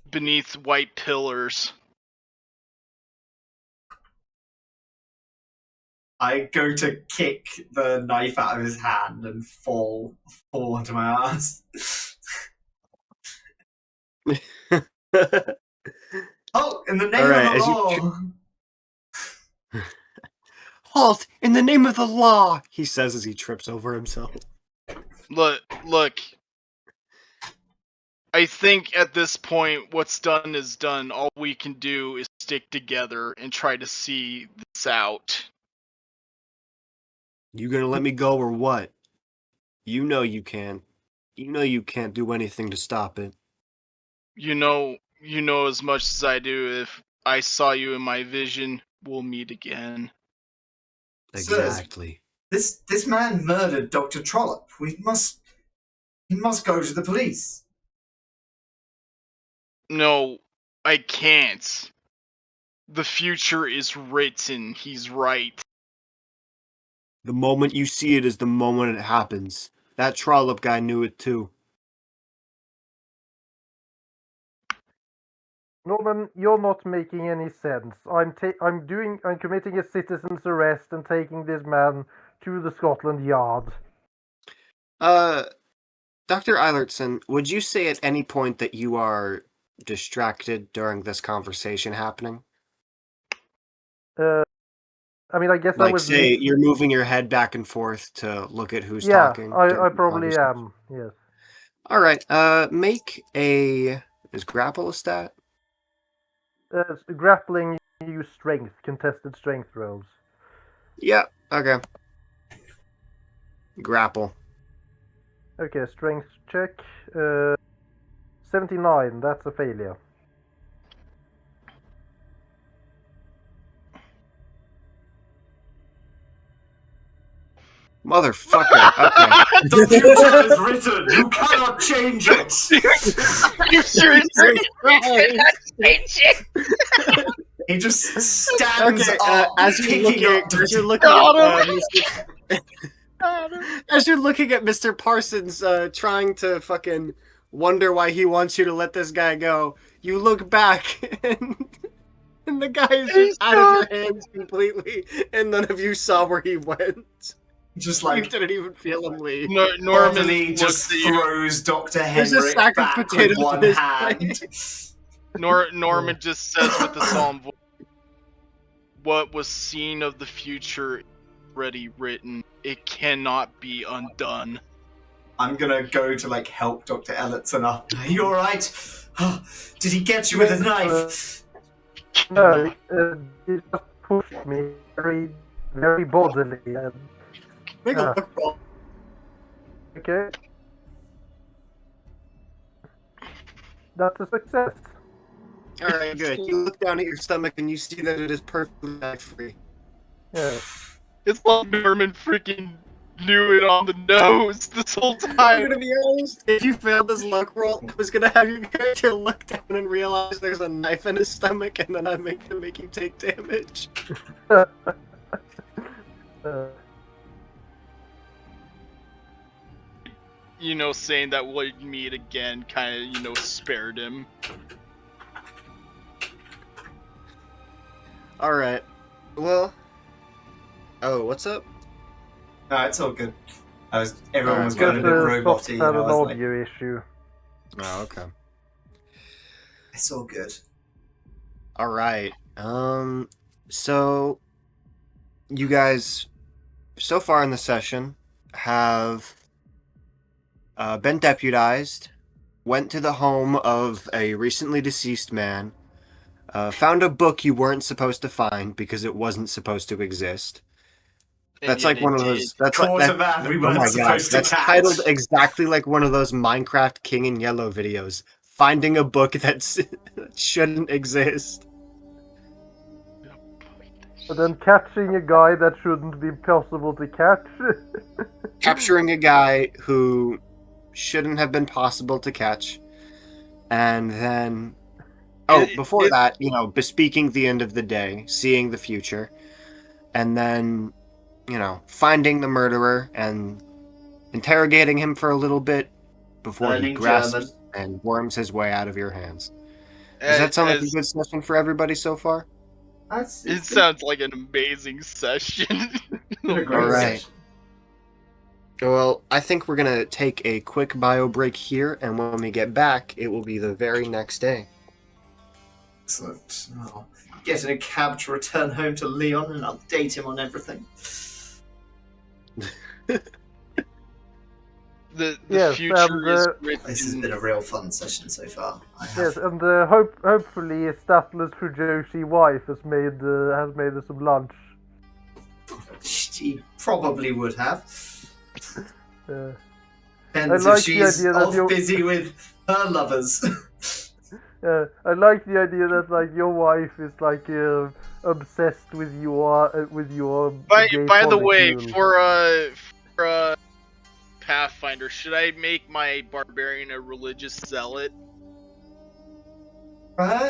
beneath white pillars. I go to kick the knife out of his hand and fall onto my ass. Oh, in the name Alright, of the as you- law. Halt! In the name of the law! He says as he trips over himself. Look. I think at this point, what's done is done. All we can do is stick together and try to see this out. You gonna let me go or what? You know you can. You know you can't do anything to stop it. You know as much as I do. If I saw you in my vision, we'll meet again. Exactly. This man murdered Dr. Trollope. He must go to the police. No, I can't. The future is written. He's right. The moment you see it is the moment it happens. That Trollope guy knew it too. Norman, you're not making any sense. I'm committing a citizen's arrest and taking this man to the Scotland Yard. Dr. Eilertson, would you say at any point that you are distracted during this conversation happening? I mean, I guess I Like, was. say, you're moving your head back and forth to look at who's Yeah, talking. I during the probably conversation? am. Yes. Alright, make a... Is grapple a stat? Grappling, use strength, contested strength rolls. Yeah, okay. Grapple. Okay, strength check. 79, that's a failure. Motherfucker, okay. The future is written. You cannot change it. Future is He just stands Okay, up, as you're picking looking, up. as you're looking as you're looking at Mr. Parsons trying to fucking wonder why he wants you to let this guy go, you look back and the guy is just out of your hands completely, and none of you saw where he went. Just You like didn't even feel him leave. Norman Normally just looks at you. throws Dr. There's a Henrik sack of back with potatoes in one his hand. Norman just says with a solemn voice, "What was seen of the future is already written. It cannot be undone." I'm gonna go to like help Dr. Elliotson up. Are you alright? Did he get you with a knife? No, he just pushed me very, very bodily. Make a look roll. Okay. That's a success. All right, good. You look down at your stomach and you see that it is perfectly bag-free. Yeah. It's like Norman freaking knew it on the nose this whole I'm time. gonna be honest. If you failed this luck roll, I was gonna have your character look down and realize there's a knife in his stomach, and then I'd make you take damage. You know, saying that we'll meet again kind of, you know, spared him. All right. Well. Oh, what's up? No, it's all good. Everyone was Alright, going a Just bit Soft roboty, had and I an was like, audio issue. Oh, okay. it's all good. All right. So you guys, so far in the session, have been deputized, went to the home of a recently deceased man, found a book you weren't supposed to find because it wasn't supposed to exist. And That's yet like it one of did. those. That's Caught like a man we oh weren't my god, supposed to that's catch. titled exactly like one of those Minecraft King in Yellow videos. Finding a book that shouldn't exist. And then catching a guy that shouldn't be possible to catch. Capturing a guy who shouldn't have been possible to catch, and then before that, bespeaking the end of the day, seeing the future, and then finding the murderer and interrogating him for a little bit before he Learning grasps German. and worms his way out of your hands. Does that sound like a good session for everybody so far? It sounds like an amazing session. been a great All right. session. Well, I think we're going to take a quick bio break here, and when we get back, it will be the very next day. Excellent. Oh, get in a cab to return home to Leon and update him on everything. The Yes, future is This has written. been a real fun session so far. Yes, and hopefully Statler's Fujoshi wife has made us some lunch. She probably would have. I Depends like if the she's idea that off you- busy with her lovers. I like the idea that like your wife is like obsessed with your By gay the way, polycule. for Pathfinder, should I make my barbarian a religious zealot?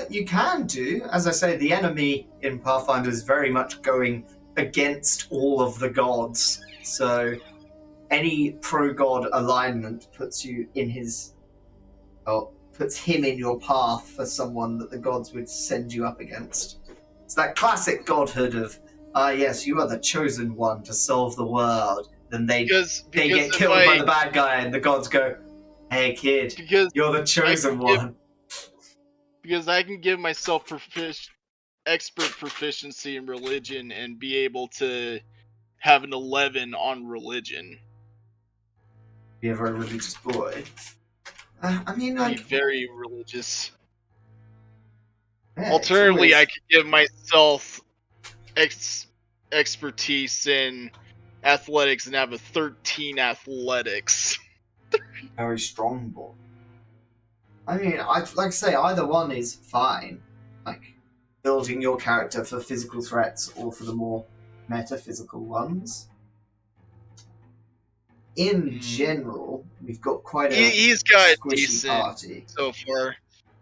You can do. As I say, the enemy in Pathfinder is very much going against all of the gods. So any pro-god alignment puts you in puts him in your path for someone that the gods would send you up against. It's that classic godhood of, yes, you are the chosen one to solve the world. Then they get if killed by the bad guy, and the gods go, "Hey kid, you're the chosen one." Because I can give myself expert proficiency in religion and be able to have an 11 on religion. Be a very religious boy. I mean, Be like, very religious. yeah, Alternatively, I could give myself expertise in athletics and have a 13 athletics. very strong boy. I mean, like I say, either one is fine. Like, building your character for physical threats or for the more metaphysical ones. In general, we've got quite a He's got squishy decent party. so far.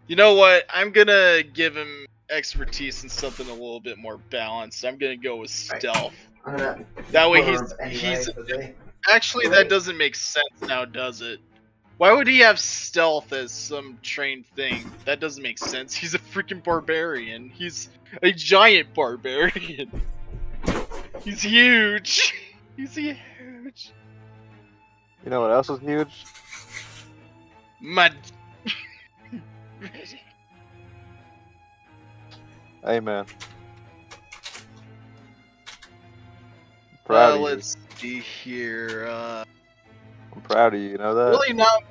You know what? I'm gonna give him expertise in something a little bit more balanced. I'm gonna go with stealth. I'm gonna That way blurb anyway he's for the actually that doesn't make sense now, does it? Why would he have stealth as some trained thing? That doesn't make sense. He's a freaking barbarian. He's a giant barbarian. He's huge. He's huge. You know what else is huge? My. Hey man. Proud of you. Let's see here. I'm proud of you. You know that?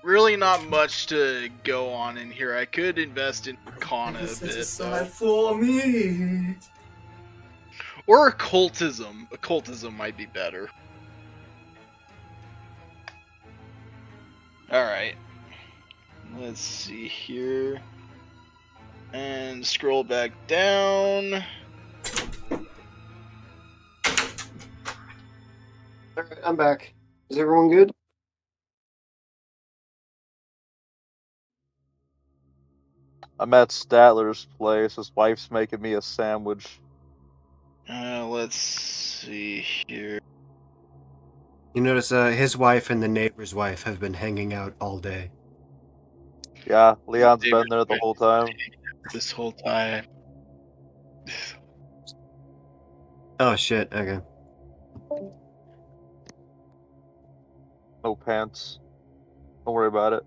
Really not much to go on in here. I could invest in Arcana a set bit, aside though. for me. Or occultism. Occultism might be better. Alright. Let's see here. And scroll back down. Alright, I'm back. Is everyone good? I'm at Statler's place. His wife's making me a sandwich. Let's see here. You notice his wife and the neighbor's wife have been hanging out all day. Yeah, Leon's been there the whole time. This whole time. Oh shit, okay. No pants. Don't worry about it.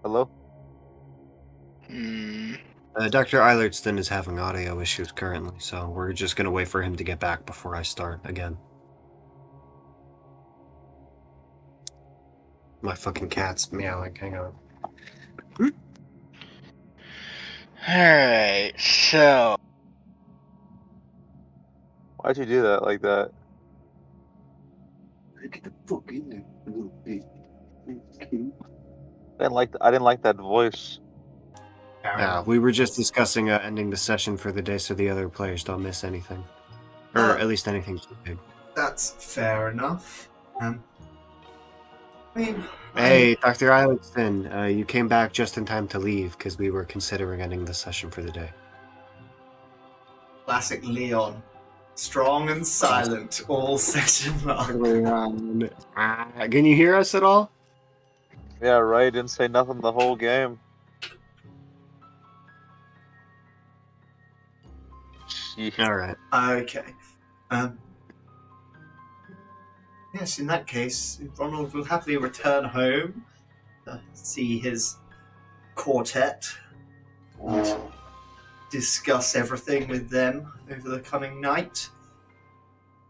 Hello? Dr. Eilertston is having audio issues currently, so we're just gonna wait for him to get back before I start again. My fucking cat's meowing, hang on. Alright, so. Why'd you do that like that? Get the fuck in there, little bitch. I didn't like that voice. Yeah, we were just discussing ending the session for the day so the other players don't miss anything. Or at least anything too big. That's fair enough. I mean, Hey, Dr. Eilertston, you came back just in time to leave because we were considering ending the session for the day. Classic Leon. Strong and silent all session long. Can you hear us at all? Yeah, right. Didn't say nothing the whole game. Alright. Okay. Yes, in that case, Ronald will happily return home to see his quartet and discuss everything with them over the coming night.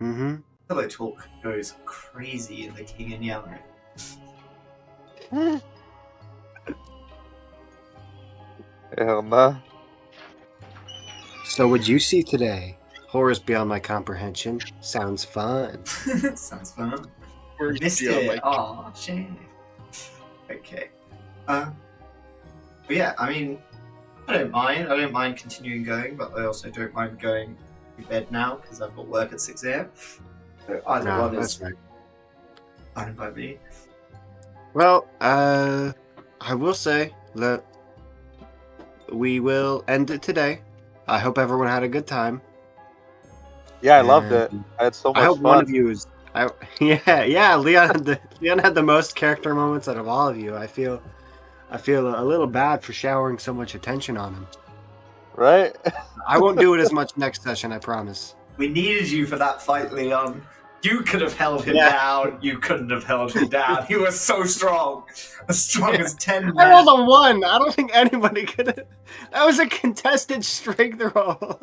Mm-hmm. Pillow talk goes crazy in the King and Yellow. Hell nah. So what'd you see today? Horrors beyond my comprehension. Sounds fun. Sounds fun. Where's Missed the, it. Aw, shame. Okay. But yeah, I mean, I don't mind. I don't mind continuing going, but I also don't mind going to bed now because I've got work at 6 a.m. So either No, one that's is right. fine by me. Well, I will say that we will end it today. I hope everyone had a good time. Yeah, I loved it. And I had so I much hope fun. one of you is. Yeah. Leon had the most character moments out of all of you. I feel a little bad for showering so much attention on him. Right? I won't do it as much next session, I promise. We needed you for that fight, Leon. You could have held him Yeah. down. You couldn't have held him down. He was so strong. As strong as 10 I men. rolled a 1. I don't think anybody could have. That was a contested strength roll.